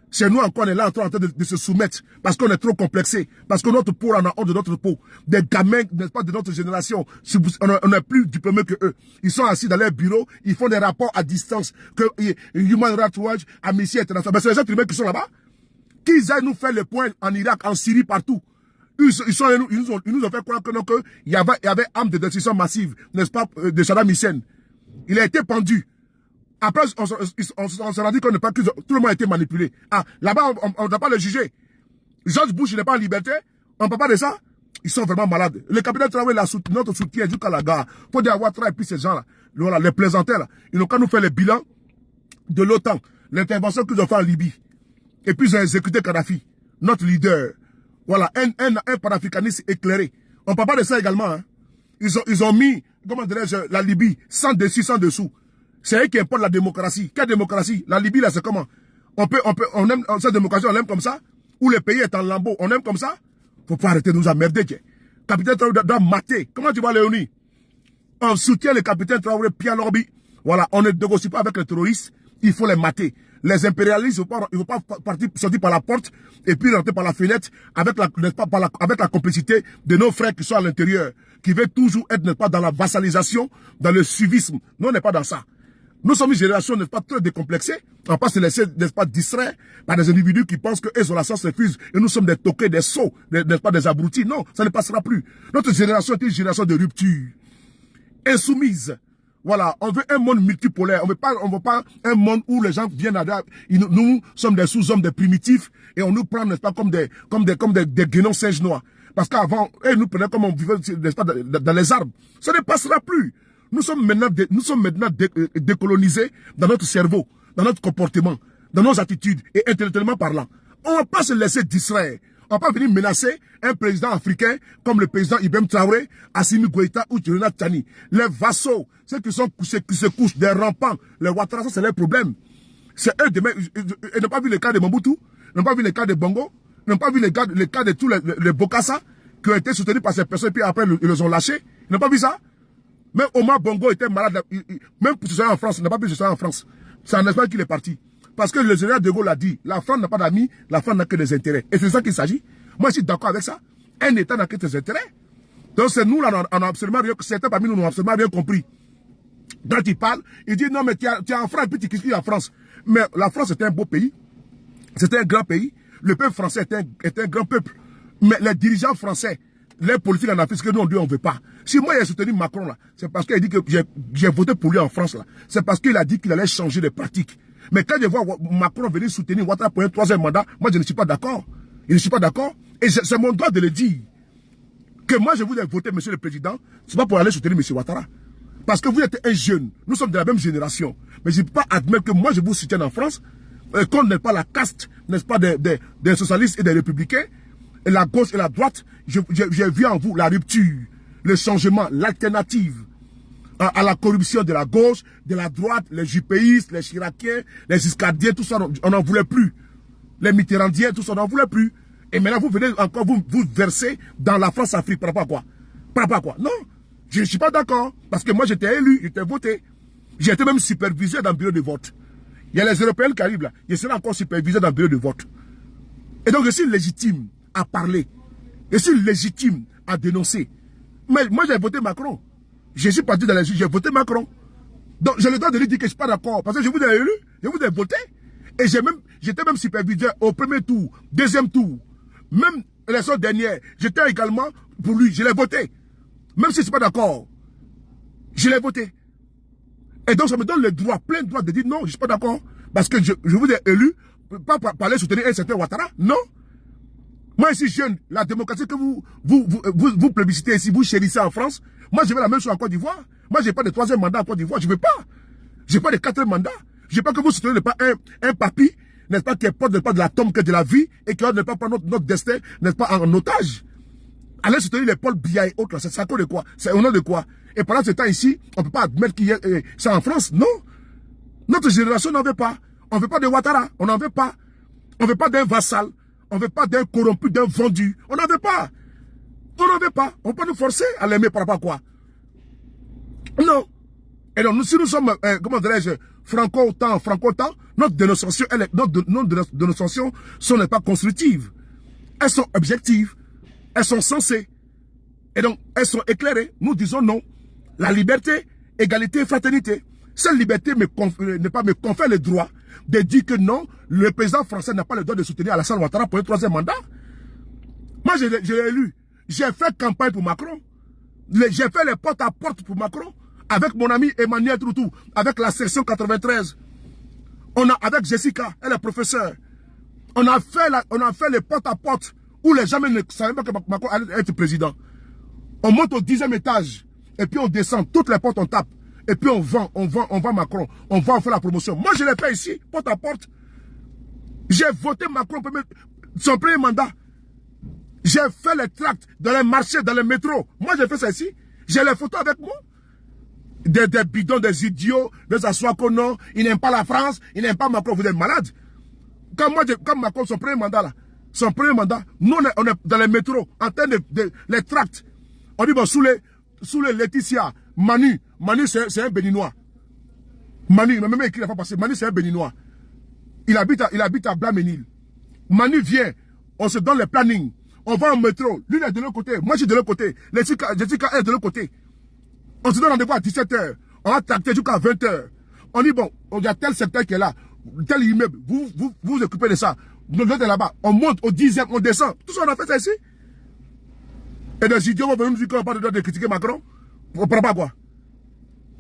Chez nous, encore, on est là en train de se soumettre. Parce qu'on est trop complexé. Parce que notre peau, on a honte de notre peau. Des gamins, n'est-ce pas, de notre génération. On est plus diplômés que eux. Ils sont assis dans leur bureau. Ils font des rapports à distance. Que Human Rights Watch, Amnesty International. Mais c'est les êtres humains qui sont là-bas. Qu'ils aillent nous faire le point en Irak, en Syrie, partout. Ils nous ont fait croire que il y avait arme de destruction massive, n'est-ce pas, de Saddam Hussein. Il a été pendu. Après, on s'est rendu compte que tout le monde a été manipulé. Ah, là-bas, on ne doit pas le juger. George Bush n'est pas en liberté. On ne parle pas de ça. Ils sont vraiment malades. Le capitaine Traoré, notre soutien jusqu'à la gare. Faut dire avoir travaillé, puis ces gens-là, voilà, les plaisanteurs, là, ils n'ont qu'à nous faire le bilan de l'OTAN. L'intervention qu'ils ont fait en Libye. Et puis ils ont exécuté Kadhafi, notre leader. Voilà, un panafricaniste éclairé. On ne parle pas de ça également. Hein. Ils ont mis, comment dirais-je, la Libye, sans dessus, sans dessous. C'est eux qui importent la démocratie. Quelle démocratie? La Libye, là, c'est comment? On aime cette démocratie, on l'aime comme ça? Où le pays est en lambeaux, on aime comme ça? Faut pas arrêter de nous emmerder, tiens. Capitaine Traoré doit mater. Comment tu vois, Léonie? On soutient le capitaine Traoré, Pierre Lorbi. Voilà, on ne négocie pas avec les terroristes, il faut les mater. Les impérialistes, ils ne vont pas sortir par la porte et puis rentrer par la fenêtre avec la complicité de nos frères qui sont à l'intérieur, qui veulent toujours être, n'est-ce pas, dans la vassalisation, dans le suivisme. Nous, on n'est pas dans ça. Nous sommes une génération, n'est-ce pas, très décomplexée. On ne pas se laisser, n'est-ce pas, distraire par des individus qui pensent qu'ils ont la science infuse et nous sommes des toqués, des sots, n'est-ce pas, des abrutis. Non, ça ne passera plus. Notre génération est une génération de rupture. Insoumise. Voilà, on veut un monde multipolaire. On veut pas un monde où les gens viennent nous sommes des sous-hommes, des primitifs, et on nous prend, n'est-ce pas, comme des guénons singes noirs. Parce qu'avant, ils nous prenaient comme on vivait, n'est-ce pas, dans les arbres. Ça ne passera plus. Nous sommes maintenant décolonisés dans notre cerveau, dans notre comportement, dans nos attitudes, et intellectuellement parlant. On ne va pas se laisser distraire. On ne va pas venir menacer un président africain comme le président Ibrahim Traoré, Assimi Goïta ou Tchelona Tchani. Les vassaux, ceux qui se couchent, des rampants, les Ouattara, ça c'est leur problème. C'est eux demain. Ils n'ont pas vu le cas de Mobutu, ils n'ont pas vu le cas de Bongo, ils n'ont pas vu le cas de tous les Bokassa qui ont été soutenus par ces personnes, puis après ils les ont lâchés. Ils n'ont pas vu ça. Même Omar Bongo était malade, même pour se soigner en France, il n'a pas pu se soigner en France. C'est en Espagne qu'il est parti. Parce que le général de Gaulle l'a dit, la France n'a pas d'amis, la France n'a que des intérêts. Et c'est ça qu'il s'agit. Moi, je suis d'accord avec ça. Un État n'a que des intérêts. Donc, c'est nous, là, on n'a absolument rien, certains parmi nous n'ont absolument rien compris. Quand il parle, il dit, non, mais tu es en France, puis tu critiques la France. Mais la France est un beau pays. C'est un grand pays. Le peuple français est un grand peuple. Mais les dirigeants français, les politiques en Afrique, ce que nous, on ne veut pas. Si moi, j'ai soutenu Macron, là, c'est parce qu'il dit que j'ai voté pour lui en France, là. C'est parce qu'il a dit qu'il allait changer de pratique. Mais quand je vois Macron venir soutenir Ouattara pour un troisième mandat, moi je ne suis pas d'accord. Je ne suis pas d'accord. Et c'est mon droit de le dire. Que moi je voulais voter monsieur le président, c'est pas pour aller soutenir monsieur Ouattara. Parce que vous êtes un jeune. Nous sommes de la même génération. Mais je ne peux pas admettre que moi je vous soutienne en France, qu'on n'est pas la caste, n'est-ce pas, des socialistes et des républicains, et la gauche et la droite. J'ai vu en vous la rupture, le changement, l'alternative à la corruption de la gauche, de la droite, les jupéistes, les chiraciens, les giscardiens, tout ça, on n'en voulait plus. Les mitterrandiens, tout ça, on n'en voulait plus. Et maintenant, vous venez encore vous verser dans la France-Afrique. Par rapport à quoi? Par rapport à quoi? Non, je ne suis pas d'accord. Parce que moi, j'étais élu, j'étais voté. J'ai été même supervisé dans le bureau de vote. Il y a les Européens qui arrivent là. Je serai encore supervisé dans le bureau de vote. Et donc, je suis légitime à parler. Je suis légitime à dénoncer. Mais moi, j'ai voté Macron. Je suis parti dans les juges, j'ai voté Macron. Donc, j'ai le droit de lui dire que je ne suis pas d'accord. Parce que je vous ai élu, je vous ai voté. Et j'étais même superviseur au premier tour, deuxième tour. Même l'élection dernière, j'étais également pour lui, je l'ai voté. Même si je ne suis pas d'accord, je l'ai voté. Et donc, ça me donne le droit, plein de droit de dire non, je ne suis pas d'accord. Parce que je vous ai élu, pas pour aller soutenir un certain Ouattara, non. Moi, ici, jeune, la démocratie que vous plébiscitez ici, vous chérissez en France, moi, je veux la même chose en Côte d'Ivoire. Moi, je n'ai pas de troisième mandat en Côte d'Ivoire, je ne veux pas. Je n'ai pas de quatrième mandat. Je ne veux pas que vous souteniez pas un papy, n'est-ce pas, qui porte pas de la tombe que de la vie et qui ne pas prendre notre destin, n'est-ce pas, en otage. Allez soutenir les Paul Biya et autres, là, c'est à cause de quoi? C'est au nom de quoi? Et pendant ce temps ici, on ne peut pas admettre qu'il y ait ça en France, non. Notre génération n'en veut pas. On ne veut pas de Ouattara, on n'en veut pas. On ne veut pas d'un vassal. On ne veut pas d'un corrompu, d'un vendu. On n'en veut pas. On n'en veut pas. On peut nous forcer à l'aimer par rapport à quoi? Non. Et donc, si nous sommes, comment dirais-je, franco-temps, notre dénonciation, nos dénonciations sont pas constructives. Elles sont objectives. Elles sont sensées. Et donc, elles sont éclairées. Nous disons non. La liberté, égalité, fraternité. Cette liberté me confère le droit de dire que non, le président français n'a pas le droit de soutenir Alassane Ouattara pour un troisième mandat. Moi, je l'ai élu. J'ai fait campagne pour Macron. J'ai fait les porte-à-porte pour Macron. Avec mon ami Emmanuel Troutou. Avec la section 93. Avec Jessica, elle est professeure. On a fait les porte-à-porte où les gens ne savaient pas que Macron allait être président. On monte au 10e étage. Et puis on descend. Toutes les portes on tape. Et puis on vend Macron. On fait la promotion. Moi, je l'ai fait ici, porte à porte. J'ai voté Macron son premier mandat. J'ai fait les tracts dans les marchés, dans les métros. Moi, j'ai fait ça ici. J'ai les photos avec moi. Des bidons, des idiots, de s'asseoir que non, ils n'aiment pas la France, ils n'aiment pas Macron, vous êtes malades. Quand Macron, son premier mandat là, nous on est dans les métros, en train de les tracts. On dit bon, sous les Laetitia, Manu c'est un Béninois. Manu, il m'a même écrit la fois passée, Manu c'est un Béninois. Il habite à Blaménil. Manu vient, on se donne les plannings. On va en métro, lui il est de l'autre côté, moi je suis de l'autre côté, Jessica est de l'autre côté. On se donne rendez-vous à 17h, on va tracter jusqu'à 20h. On dit bon, il y a tel secteur qui est là, tel immeuble, vous occupez de ça. Nous sommes là-bas, on monte au 10e, on descend. Tout ça on a fait ça ici. Et des idiots vont venir nous dire qu'on n'a pas le droit de critiquer Macron. On ne comprend pas quoi.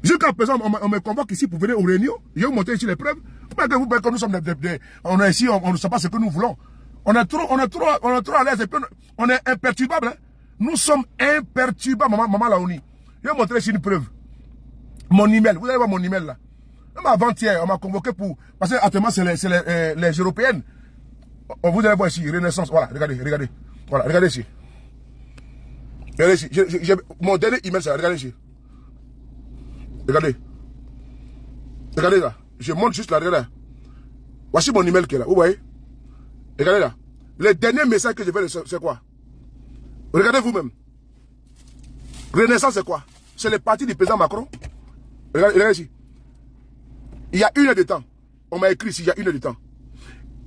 Jusqu'à présent, on me convoque ici pour venir aux réunions. Je vais vous montrer ici les preuves. Vous que nous sommes on est ici, on ne sait pas ce que nous voulons. On est trop à l'aise et puis on est imperturbable. Hein. Nous sommes imperturbables, maman Laouni. Je vais vous montrer ici une preuve. Mon email, vous allez voir mon email là. Même avant-hier, on m'a convoqué pour... Parce que actuellement, c'est les Européennes. Vous allez voir ici, Renaissance. Voilà, regardez. Voilà, regardez ici. Regardez ici. Mon dernier email, c'est regardez ici. Regardez. Regardez là. Je montre juste là, regardez là. Voici mon email qui est là. Vous voyez? Regardez là. Le dernier message que je fais, c'est quoi? Regardez vous-même. Renaissance, c'est quoi? C'est le parti du président Macron. Regardez ici. Il y a 1 heure de temps. On m'a écrit ici, il y a 1 heure de temps.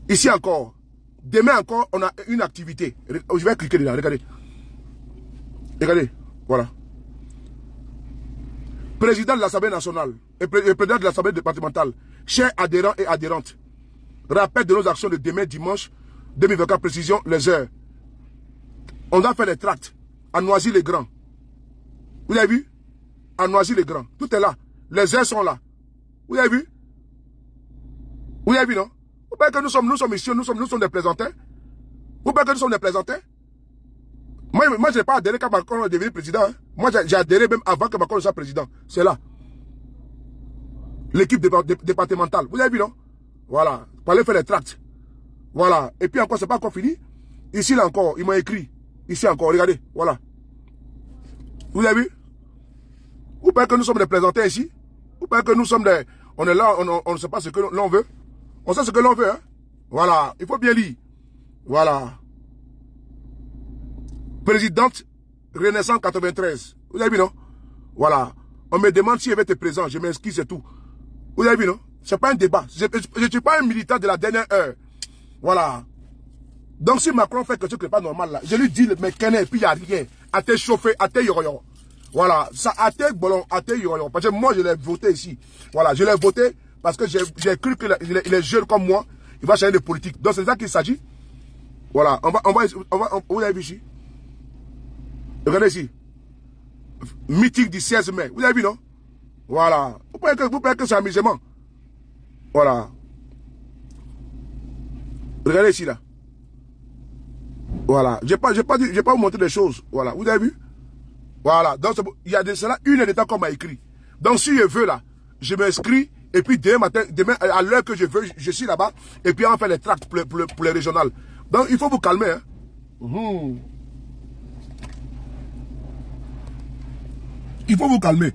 Ici encore. Demain encore, on a une activité. Je vais cliquer dedans, regardez. Regardez, voilà. Président de l'Assemblée nationale et président de l'Assemblée départementale, chers adhérents et adhérentes, rappel de nos actions de demain dimanche 2024, précision, les heures. On doit faire des tracts à Noisy-les-Grands. Vous avez vu? À Noisy-les-Grands. Tout est là. Les heures sont là. Vous avez vu? Vous avez vu, non? Vous pensez que nous sommes ici, nous sommes des plaisantins? Vous pensez que nous sommes des plaisantins? Moi je n'ai pas adhéré quand Macron est devenu président. Hein. Moi, j'ai adhéré même avant que Macron soit président. C'est là. L'équipe départementale. Vous avez vu, non? Voilà. Pour aller faire les tracts. Voilà. Et puis encore, c'est pas encore fini. Ici, là encore, ils m'ont écrit. Ici encore, regardez. Voilà. Vous avez vu? Vous pensez que nous sommes des plaisantins ici? Vous pensez que nous sommes des... On est là, on ne sait pas ce que l'on veut. On sait ce que l'on veut, hein? Voilà. Il faut bien lire. Voilà. Présidente Renaissance 93. Vous avez vu, non? Voilà. On me demande si je vais être présent. Je m'inscris, c'est tout. Vous avez vu, non? Ce n'est pas un débat. Je ne suis pas un militant de la dernière heure. Voilà. Donc, si Macron fait quelque chose qui n'est pas normal, là, je lui dis, mais Kenneth, puis il n'y a rien. À te chauffer, à te yoroyon. Voilà. Ça, à te bolon, à te yoroyon. Parce que moi, je l'ai voté ici. Voilà. Je l'ai voté parce que j'ai cru que les jeunes comme moi, ils vont changer de politique. Donc, c'est ça qu'il s'agit. Voilà. Vous avez vu ici? Regardez ici. Meeting du 16 mai. Vous avez vu, non? Voilà. Vous pensez que c'est amusement? Voilà. Regardez ici, là. Voilà. Je n'ai pas vous montrer des choses. Voilà. Vous avez vu? Voilà. Donc, il y a de cela 1 heure de temps qu'on m'a écrit. Donc, si je veux, là, je m'inscris. Et puis, demain, à l'heure que je veux, je suis là-bas. Et puis, on fait les tracts pour les régionales. Donc, il faut vous calmer, hein. Il faut vous calmer.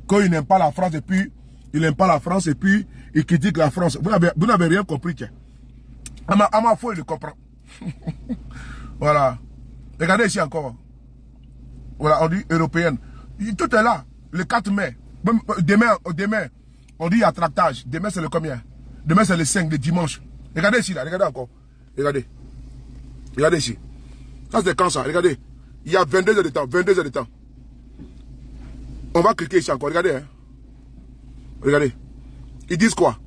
Quand il n'aime pas la France et puis il n'aime pas la France et puis il critique la France. Vous n'avez rien compris, tiens. À ma foi, il le comprend. Voilà. Regardez ici encore. Voilà, on dit européenne. Tout est là. Le 4 mai. Demain, on dit il y a tractage. Demain, c'est le combien? Demain, c'est le 5, le dimanche. Regardez ici, là. Regardez encore. Regardez. Regardez ici. Ça, c'est quand ça? Regardez. Il y a 22 heures de temps. 22 heures de temps. On va cliquer ici encore. Regardez. Hein. Regardez. Ils disent quoi?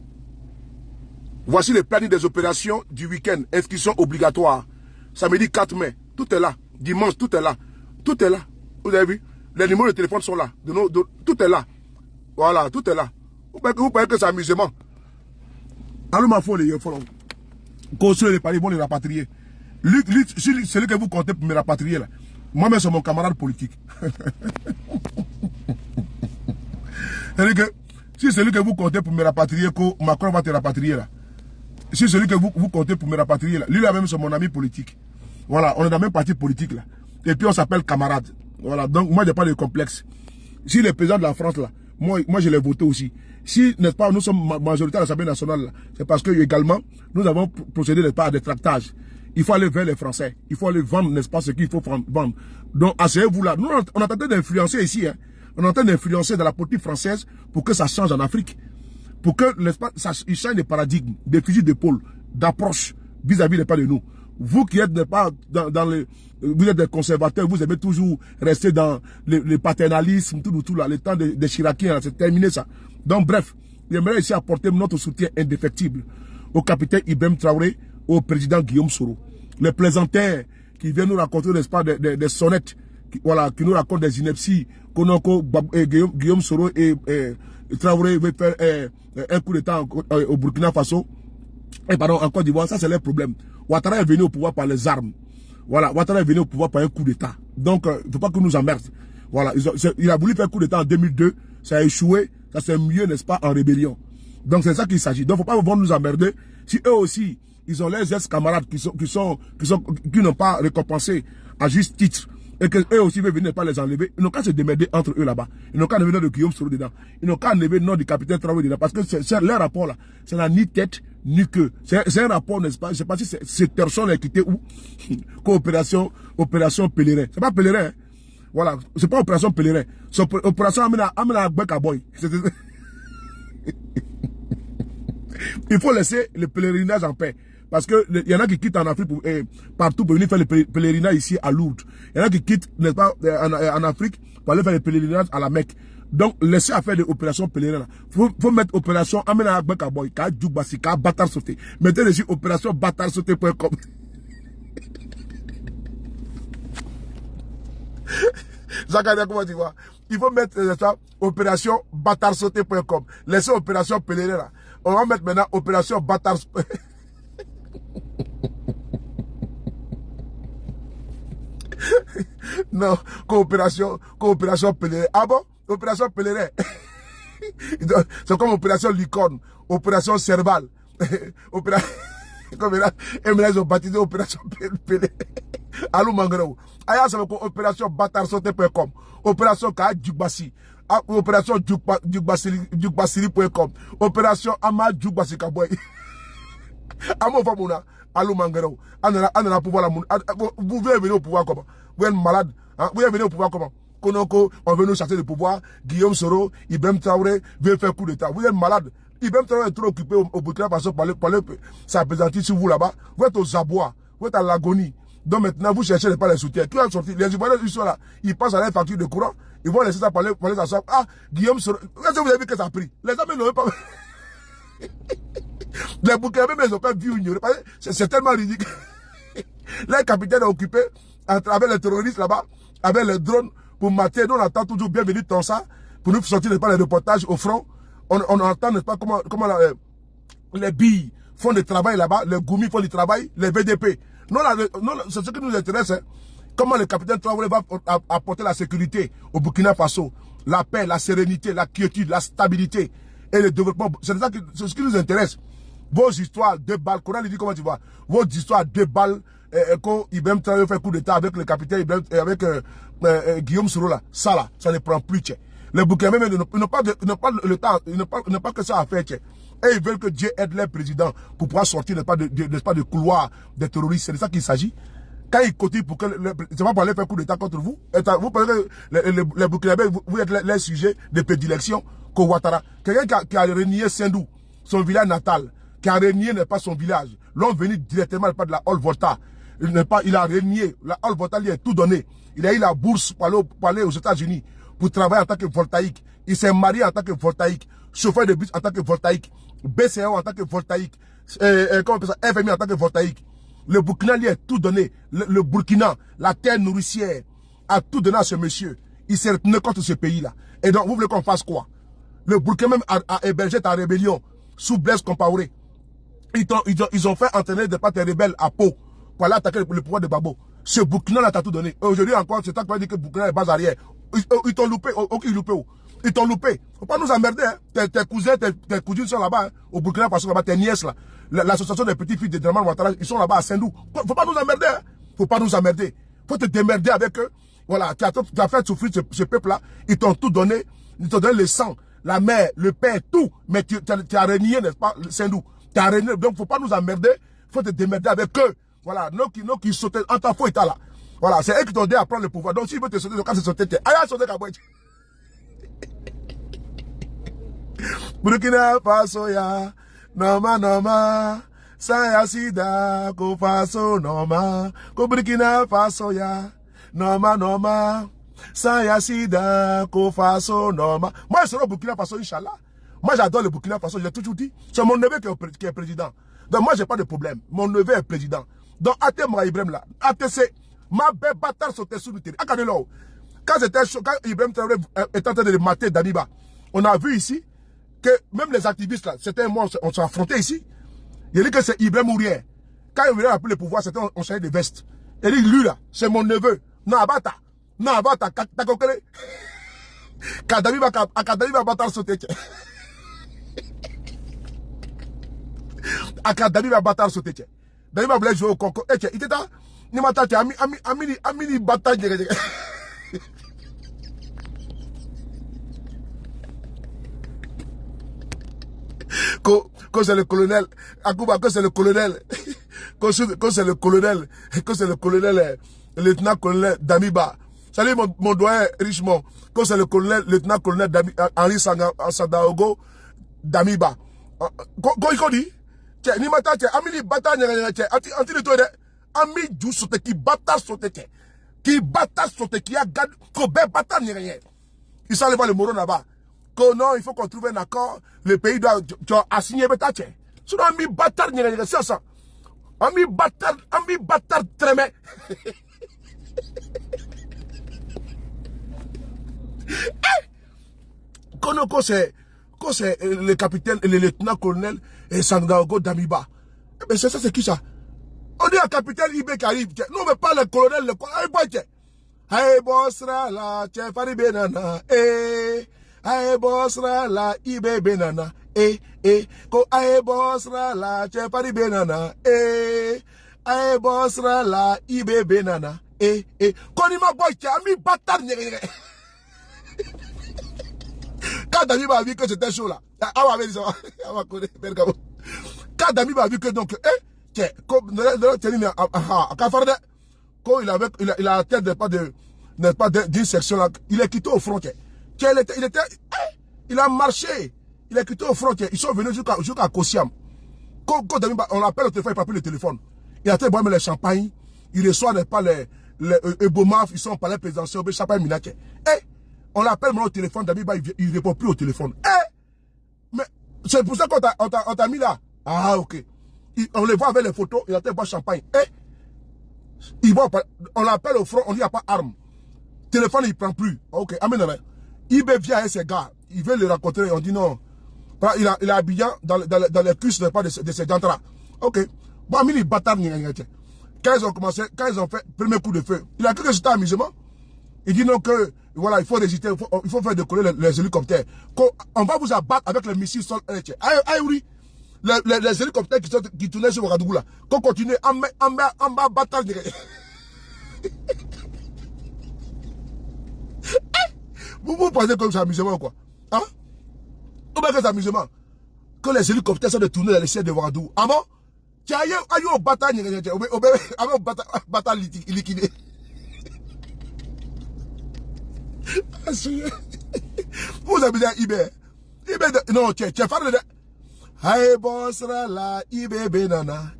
Voici le planning des opérations du week-end. Inscription obligatoire. Samedi 4 mai. Tout est là. Dimanche, tout est là. Tout est là. Vous avez vu? Les numéros de téléphone sont là. Tout est là. Voilà, tout est là. Vous pensez que c'est amusement? Alors, ma folie, il faut construire les paris, ils vont les rapatrier. Celui que vous comptez pour me rapatrier, là. Moi-même, c'est mon camarade politique. C'est-à-dire que si c'est celui que vous comptez pour me rapatrier, que Macron va te rapatrier là. c'est celui que vous comptez pour me rapatrier là. Lui là-même, c'est mon ami politique. Voilà, on est dans le même parti politique là. Et puis on s'appelle camarade. Voilà, donc moi, j'ai pas de complexe. Si le président de la France là, moi je l'ai voté aussi. Si, n'est-ce pas, nous sommes majoritaires à l'Assemblée nationale, c'est parce que également, nous avons procédé, n'est-ce pas, à des tractages. Il faut aller vers les Français. Il faut aller vendre, n'est-ce pas, ce qu'il faut vendre. Donc, asseyez-vous là. Nous, on est en train d'influencer ici, hein. On est en train d'influencer dans la politique française pour que ça change en Afrique. Pour que, n'est-ce pas, il change des paradigmes, des fusils d'épaule, d'approche vis-à-vis, n'est-pas, de nous. Vous qui êtes, n'est pas, dans les, vous êtes des conservateurs, vous aimez toujours rester dans le paternalisme, tout là, le temps des Chiraciens, c'est terminé ça. Donc, bref, j'aimerais ici apporter notre soutien indéfectible au capitaine Ibrahim Traoré, au président Guillaume Soro. Les plaisantins qui viennent nous raconter, n'est-ce pas, des sonnettes, voilà, qui nous racontent des inepties, Guillaume Soro et Traoré veut faire un coup d'État au Burkina Faso, et pardon, en Côte d'Ivoire, ça c'est leur problème. Ouattara est venu au pouvoir par les armes. Voilà, Ouattara est venu au pouvoir par un coup d'État. Donc, il ne faut pas que nous emmerde. Voilà, il a voulu faire un coup d'État en 2002, ça a échoué, ça c'est mieux, n'est-ce pas, en rébellion. Donc c'est ça qu'il s'agit. Donc il ne faut pas vouloir nous emmerder. Si eux aussi, ils ont leurs ex-camarades qui n'ont pas récompensé à juste titre, et qu'eux aussi veulent venir pas les enlever, ils n'ont qu'à se démerder entre eux là-bas. Ils n'ont qu'à enlever le nom de Guillaume Soro dedans. Ils n'ont qu'à enlever le nom du capitaine Traoré dedans. Parce que c'est leur rapport là, ça n'a ni tête, ni queue. C'est un rapport, n'est-ce pas? Je ne sais pas si cette personne est quittée où. Opération pèlerin. C'est pas pèlerin, hein? Voilà, c'est pas opération pèlerin. C'est opération Amina Bekaboy. Il faut laisser le pèlerinage en paix. Parce que il y en a qui quittent en Afrique partout pour venir faire le pèlerinage ici à Lourdes. Il y en a qui quittent, n'est-ce pas, en Afrique pour aller faire le pèlerinage à la Mecque. Donc, laissez à faire des opérations pèlerines. Faut mettre opération Amina Agbekaboy, Ka Djoubassi, Ka Batar Sauté. Mettez dessus opération batarsauté.com. Zakaria, comment tu vois? Il faut mettre ça, opération batarsauté.com. Laissez opération pèlerin là. On va mettre maintenant opération Batar. Non, coopération pèlerin. Ah bon? Opération pèlerin. C'est comme opération licorne, opération cervale. Opération. Comme là, ils ont baptisé opération pèlerin. Allô Mangrao. Aya, c'est opération batarsauté.com. Opération Ka Djoubassi. Opération Djougbasiri.com. Opération Ama Djoubassi Kaboy. Amo Famouna. Allô Mangrao. Anana pouvoir la moun. Vous voulez venir au pouvoir comment? Vous êtes malade. Hein? Vous voulez venir au pouvoir comment? Konoko, on veut nous chasser le pouvoir. Guillaume Soro, Ibrahim Traoré veut faire coup d'État. Vous êtes malade. Ibrahim Traoré est trop occupé au Burkina Faso par sa présentation sur vous là-bas. Vous êtes aux abois. Vous êtes à l'agonie. Donc maintenant, vous cherchez pas les soutiens. Qui a sorti? Les Ivoiriens, ils sont là. Ils passent à la facture de courant. Ils vont laisser ça parler ça. Ah, Guillaume Soro. Est-ce que vous avez vu que ça a pris? Les amis n'ont pas. Les Burkinabés, ils n'ont pas vu ignorer. C'est tellement ridicule. Les capitaines ont occupé à travers les terroristes là-bas, avec les drones pour mater. Nous, on attend toujours bienvenue dans ça, pour nous sortir, n'est-ce pas, les reportages au front. On entend, n'est-ce pas, comment les billes font du travail là-bas, les goumis font du travail, les VDP. Non, c'est ce qui nous intéresse, hein. Comment le capitaine Traoré va apporter la sécurité au Burkina Faso, la paix, la sérénité, la quiétude, la stabilité et le développement. C'est ce qui nous intéresse. Vos histoires, 2 balles, Coran dit comment tu vois. Vos histoires, 2 balles, quand Ibrahim Traoré fait coup d'état avec le capitaine Ibrahim, avec Guillaume Soro là, ça ne prend plus, tchè. Les Burkinabés n'ont pas le temps, ils n'ont pas que ça à faire, tchè. Et ils veulent que Dieu aide les présidents pour pouvoir sortir, n'est-ce pas, de couloir des terroristes. C'est de ça qu'il s'agit. Quand ils cotillent pour que c'est pas pour aller faire coup d'état contre vous. Vous pensez que les Burkinabés, vous êtes les sujets de prédilection qu'au Ouattara. Quelqu'un qui a renié Sendou, son village natal, qui a renié n'est pas son village. L'homme venu directement pas de la Haute-Volta. Il a renié. La Haute-Volta lui a tout donné. Il a eu la bourse pour aller aux États-Unis pour travailler en tant que voltaïque. Il s'est marié en tant que voltaïque. Chauffeur de bus en tant que voltaïque. BCAO en tant que voltaïque. Comment on appelle ça? FMI en tant que voltaïque. Le Burkina lui a tout donné. Le Burkina, la terre nourricière, a tout donné à ce monsieur. Il s'est retenu contre ce pays-là. Et donc, vous voulez qu'on fasse quoi? Le Burkina même a hébergé ta rébellion sous Blaise Compaoré. Ils ont fait entraîner des partis rebelles à Pau pour aller attaquer le pouvoir de Babo. Ce Burkina-là t'a tout donné. Aujourd'hui encore, c'est toi qui vas dire que Burkina est base arrière. Ils t'ont loupé. Ok, ils loupé où? Ils t'ont loupé. Faut pas nous emmerder, hein. Tes cousins, tes cousines sont là-bas, hein. Au Burkina Faso là-bas, tes nièces là. l'association des petits filles de Draman Ouattara, ils sont là-bas à Saint-Dou. Faut pas nous emmerder, hein. Faut pas nous emmerder. Faut te démerder avec eux. Voilà, tu as fait souffrir ce peuple-là. Ils t'ont tout donné. Ils t'ont donné le sang, la mère, le père, tout. Mais tu as renié, n'est-ce pas, Saint-Dou. Tu as renié. Donc, faut pas nous emmerder. Faut te démerder avec eux. Voilà, nous qui sautaient en tant que là. Voilà, c'est eux qui t'ont dit à prendre le pouvoir. Donc, s'ils veulent te sauter, quand c'est sauter, aïe, sauter Kabouet. Burkina Faso ya, Noma, Saya Sida, Ko Faso Noma, Ko Burkina Faso ya, Noma, Saya Sida, Ko Faso Noma. Moi, je serai au Burkina Faso, Inch'Allah. Moi, j'adore le Burkina Faso, j'ai toujours dit. C'est mon neveu qui est président. Donc, moi, j'ai pas de problème. Mon neveu est président. Donc, Ate Mra Ibrahim là, ATC, ma belle bâtard sautait sur le terrain. Quand Ibrahim Traoré était en train de mater Damiba, on a vu ici que même les activistes là, c'était moi, on s'est affrontés ici. Il dit que c'est Ibrahim ou rien. Quand il a pris le pouvoir, c'était on changeait de veste. Il dit, lui là, c'est mon neveu. Non, abata, t'as compris? Quand Damiba bâtard sauter. Quand Damiba bâtard sauter. Damiba voulait jouer au concours. Il était là. Ni m'a tâté, amini bataille. Quand c'est le colonel, Akouba, quand c'est le colonel, quand c'est le colonel, le lieutenant-colonel Damiba. Salut mon doyen Richemont, quand c'est le colonel, lieutenant-colonel Henri Sandaogo Damiba. Quand il dit, ni mata, amini bataille, anti le toit, ami du sote qui bata sote, qui a gardé, ko be bataille, il s'en va le moron là-bas. Non, il faut qu'on trouve un accord. Le pays doit assigner Betache. Sinon, on mis bâtard, c'est ça. On mis bâtard, très bien. Quand c'est le capitaine et le lieutenant-colonel Sandaogo Damiba. Mais c'est ça, c'est qui ça? On dit un capitaine Ibé qui arrive. Non, mais pas le colonel, Hey, bossra la, chef Benana, Ae bosra la ibe benana, ko ae bosra la chepari benana, ae bosra la ibe benana, konima boy ami bâtard nyere. Quand Damiba a vu que c'était chaud là, quand Damiba a vu que donc, il a la tête n'est pas d'une section là, il est quitté au front. Il a marché. Il est quitté au front. Ils sont venus jusqu'à Kosiam. Quand on appelle le téléphone, il ne prend plus le téléphone. Il a été boire les champagnes. Il reçoit les Ebomaf. Ils sont au palais présidentiel. Champagne Minache. On l'appelle maintenant au téléphone. Damiba, il ne répond plus au téléphone. Mais c'est pour ça qu'on t'a mis là. Ah, ok. On les voit avec les photos. Il a été boire champagne. On l'appelle au front. On dit qu'il n'y a pas d'armes. Téléphone, il ne prend plus. Ok. Amen. IB vient avec ses gars, il veut le rencontrer, on dit non. Il est habillé dans les cuisses de ces gens-là. Ok. Bon, il bâtard, quand ils ont commencé, quand ils ont fait le premier coup de feu, il a cru que c'était amusement. Il dit non que, voilà, il faut résister, il faut faire décoller les hélicoptères. On va vous abattre avec les missiles sol. Aïe, oui. Les hélicoptères qui tournaient sur Ouagadougou là. Qu'on continue, en bas, bâtard. Vous pensez que c'est amusement ou quoi? Hein? Ou bien que c'est amusement? Que les hélicoptères sont de tourner dans les ciels de Ouagadougou. Ah bon? Tu as eu au bataille, au bataille liquidé. Vous avez dit Ibé. Non, tu es fan de. Aïe, bossra la Ibé benana.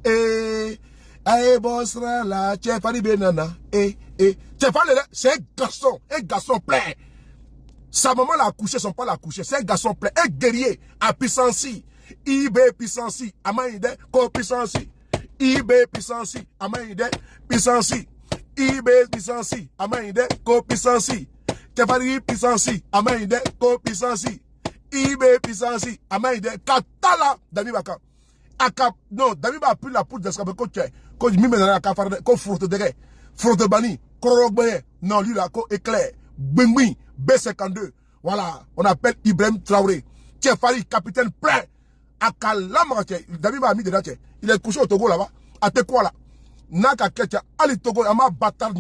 Aïe, bossra la Tchefari benana. C'est un garçon plein. Sa maman l'a accouché, son père l'a accouché. C'est un garçon plein, un guerrier à puissance. IB puissance, Amaïde, ko puissance. IB puissance, Amaïde, puissance. IB puissance, Amaïde, ko puissance. Tefari puissance, Amaïde, ko puissance. IB puissance, Amaïde, Katala, Damibaka. Non, Damiba a pris la poudre d'escabeau que tu es. Quand il met dans la cafard, qu'on frotte de guerre. Frotte bani, korogbe, non, lui là, ko éclair. Bingui, B52. Voilà, on appelle Ibrahim Traoré. Tchefari, capitaine plein. à Kalama, David m'a mis dedans, il est couché au Togo là-bas, à Tekwa là. Naka Ketia, Ali Togo, à ma bâtard.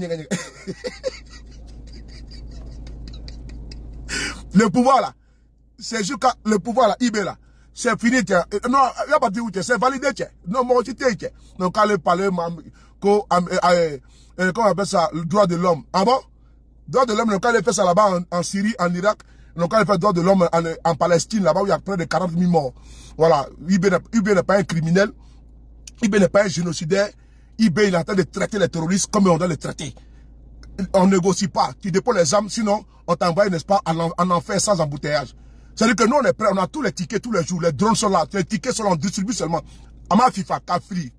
Le pouvoir là, c'est jusqu'à le pouvoir là, IB là, c'est fini, non, il n'y a pas de où c'est validé, non, moi aussi, donc, allez parler, comment on appelle ça, le droit de l'homme. Ah bon? Droit de l'homme, quand il fait ça là-bas en Syrie, en Irak, quand il fait droit de l'homme en Palestine, là-bas où il y a près de 40 000 morts. Voilà, IB n'est pas un criminel, IB n'est pas un génocidaire, IB il est en train de traiter les terroristes comme on doit les traiter. On ne négocie pas, tu déposes les armes, sinon on t'envoie, n'est-ce pas, en enfer sans embouteillage. C'est-à-dire que nous on est prêts, on a tous les tickets tous les jours, les drones sont là, les tickets sont là, on distribue seulement. Ama FIFA, Kafli.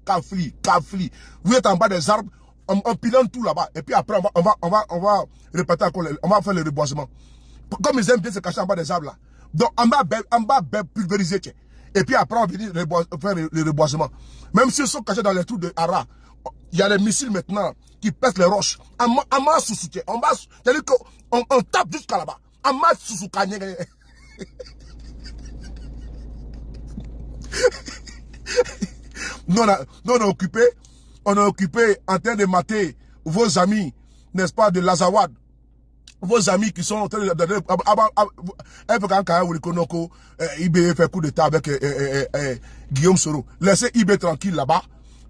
Vous êtes en bas des arbres, on pilonne tout là-bas. Et puis après, on va répéter encore, on va faire le reboisement. Comme ils aiment bien se cacher en bas des arbres là. Donc en bas, pulvériser. Et puis après, on va venir faire le reboisement. Même s'ils sont cachés dans les trous de Hara, il y a les missiles maintenant qui pèsent les roches. En masse sous soutien. C'est-à-dire qu'on tape jusqu'à là-bas. En masse sous soutien. Nous, on est occupé. On est occupé en train de mater vos amis, n'est-ce pas, de Lazawad. Vos amis qui sont en train de... IB fait coup d'état avec Guillaume Soro. Laissez IB tranquille là-bas.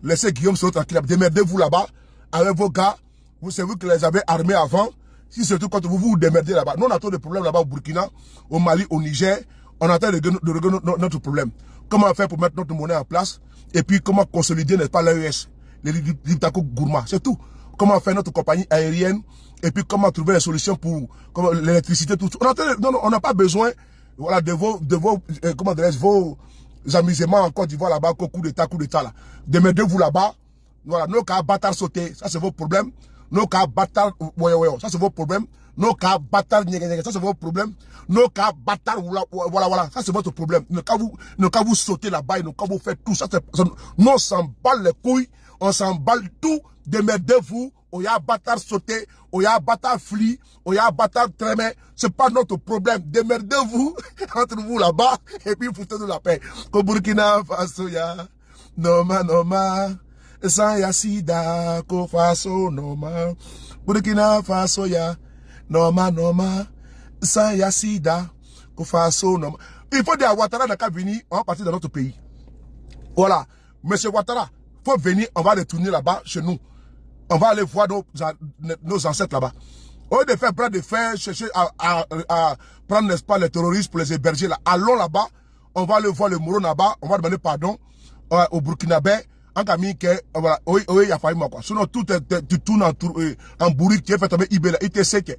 Laissez Guillaume Soro tranquille là-bas. Démerdez-vous là-bas avec vos gars. Vous savez que les avez armés avant. Si c'est tout contre vous, vous démerdez là-bas. Nous, on a trop de problèmes là-bas au Burkina, au Mali, au Niger. On est en train de régler notre problème. Comment faire pour mettre notre monnaie en place? Et puis, comment consolider, n'est-ce pas, l'AES, les Liptako Gourma. C'est tout. Comment faire notre compagnie aérienne? Et puis, comment trouver les solutions pour l'électricité, tout. On n'a pas besoin, voilà, de vos comment dirais-je, vos amusements en Côte d'Ivoire là-bas, coup d'état là. Démerdez-vous là-bas. Voilà, nos cas bâtards sauter, ça c'est vos problèmes. Nos cas bâtards, ça c'est vos problèmes. Nos cas bâtards, ça c'est vos problèmes. Nos cas bâtards, voilà, ça c'est votre problème. Nos cas vous sautez là-bas, nos cas vous faites tout ça. Nous on s'en bat les couilles, on s'en bat tout. Démerdez-vous, on y a bâtard sauté, on y a bâtard fli, on y a bâtard trémé. C'est pas notre problème. Démerdez-vous entre vous là-bas et puis foutez-nous la paix. Ko Burkina Faso ya, noma. Sans Yassida, ko Faso noma. Burkina Faso ya, noma. Sans Yassida, ko Faso noma. Il faut dire à Ouattara de venir, on va partir dans notre pays. Voilà. Monsieur Ouattara, faut venir, on va retourner là-bas chez nous. On va aller voir nos ancêtres là-bas. Au lieu de faire bras de fer, chercher à prendre, n'est-ce pas, les terroristes pour les héberger là. Allons là-bas, on va aller voir le Moro là-bas, on va demander pardon au Burkinabé. En Camille, voilà, oui, il y a failli moi quoi. Sinon, tu tournes en bourrique, tu es fait tomber IB là, il te sait que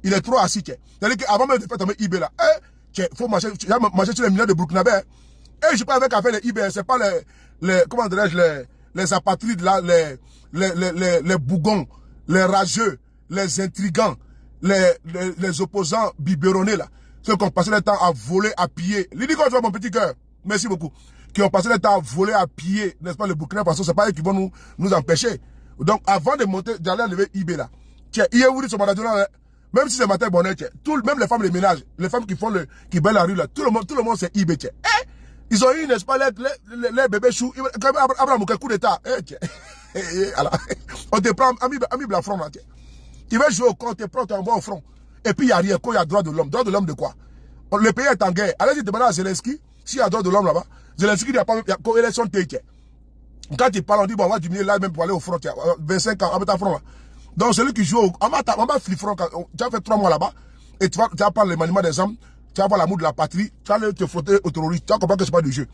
il est trop assis. C'est-à-dire qu'avant même de faire tomber IB là, faut marcher sur les millions de Burkinabé. Et je parle avec affaire les IB, c'est pas les comment dirais-je, les apatrides là, les bougons, les rageux, les intrigants, les opposants biberonnés là, ceux qui ont passé le temps à voler, à piller. L'idée qu'on voit mon petit cœur, merci beaucoup. Qui ont passé le temps à voler, à piller, n'est-ce pas, le Burkina Faso, c'est pas eux qui vont nous empêcher. Donc, avant de monter, d'aller enlever IB là, tiens, hier, vous dites sur là, même si c'est matin bonnet, même les femmes les ménages, les femmes qui baillent la rue là, tout le monde c'est IB, tiens. Ils ont eu, n'est-ce pas, les bébés choux, Abraham, quel coup d'état, on te prend, ami Blafron là, tiens. Tu vas jouer au camp, on te prend, on t'envoie au front. Et puis il y a rien, quoi, il y a droit de l'homme. Droit de l'homme de quoi? Le pays est en guerre. Allez-y demander à Zelensky, s'il y a droit de l'homme là-bas. Zelensky, il n'y a pas élection de pays. Quand il parle, on dit, bon, on va diminuer là même pour aller au front, 25 ans, à front là. Donc, celui qui joue, on va flipper, tu as fait 3 mois là-bas, et tu vas parler le maniement des hommes, tu vas voir l'amour de la patrie, tu vas aller te frotter aux terroristes, tu vas comprendre que c'est pas du jeu.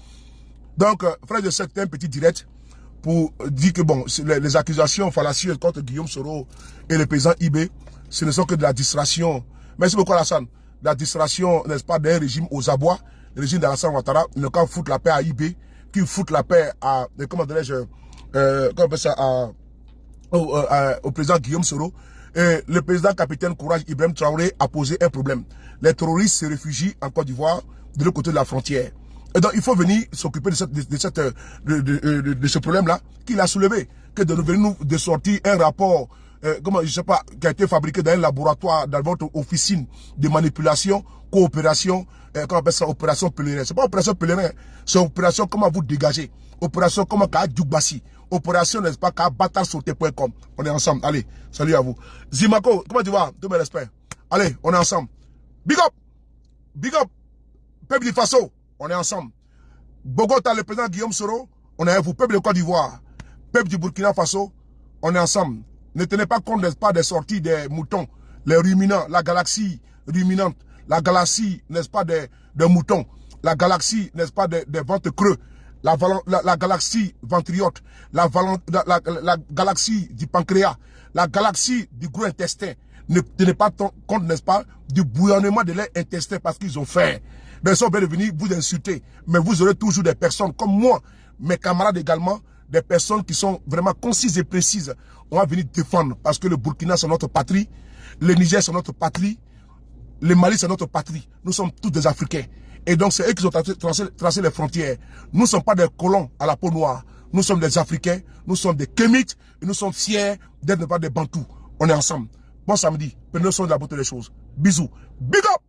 Donc, frère de secte, un petit direct pour dire que bon, les accusations fallacieuses contre Guillaume Soro et le président IB, ce ne sont que de la distraction. Merci beaucoup Alassane. La distraction, n'est-ce pas, d'un régime aux abois, le régime d'Alassane Ouattara, ne quand foutre la paix à IB, qui fout la paix à, comment dirais-je, comment on appelle ça, au président Guillaume Soro. Et le président capitaine Courage Ibrahim Traoré a posé un problème. Les terroristes se réfugient en Côte d'Ivoire de l'autre côté de la frontière. Et donc il faut venir s'occuper de ce problème-là qu'il a soulevé, que de venir nous de sortir un rapport comment, je sais pas, qui a été fabriqué dans un laboratoire, dans votre officine de manipulation, coopération, comment on appelle ça, opération pèlerin. C'est pas opération pèlerin, c'est opération comment vous dégager. Opération comment qu'à Djoubassi. Opération, n'est-ce pas, qu'à batarsauté.com. On est ensemble. Allez, salut à vous. Zimako, comment tu vas? Tout mes respects. Allez, on est ensemble. Big up! Big up! Peuple du Faso, on est ensemble. Bogota, le président Guillaume Soro, on est avec vous. Peuple de Côte d'Ivoire, peuple du Burkina Faso, on est ensemble. Ne tenez pas compte, n'est-ce pas, des sorties des moutons, les ruminants, la galaxie ruminante, la galaxie, n'est-ce pas, des moutons, la galaxie, n'est-ce pas, des ventres creux, la galaxie ventriote, la galaxie du pancréas, la galaxie du gros intestin. Ne tenez pas compte, n'est-ce pas, du bouillonnement de leur intestin parce qu'ils ont faim. Ils sont bien venus vous insulter, mais vous aurez toujours des personnes comme moi, mes camarades également, des personnes qui sont vraiment concises et précises. On va venir défendre parce que le Burkina c'est notre patrie, le Niger c'est notre patrie, le Mali c'est notre patrie. Nous sommes tous des Africains. Et donc c'est eux qui ont tracé les frontières. Nous ne sommes pas des colons à la peau noire. Nous sommes des Africains, nous sommes des Kémites et nous sommes fiers d'être pas des Bantous. On est ensemble. Bon samedi, prenez soin de la beauté des choses. Bisous. Big up!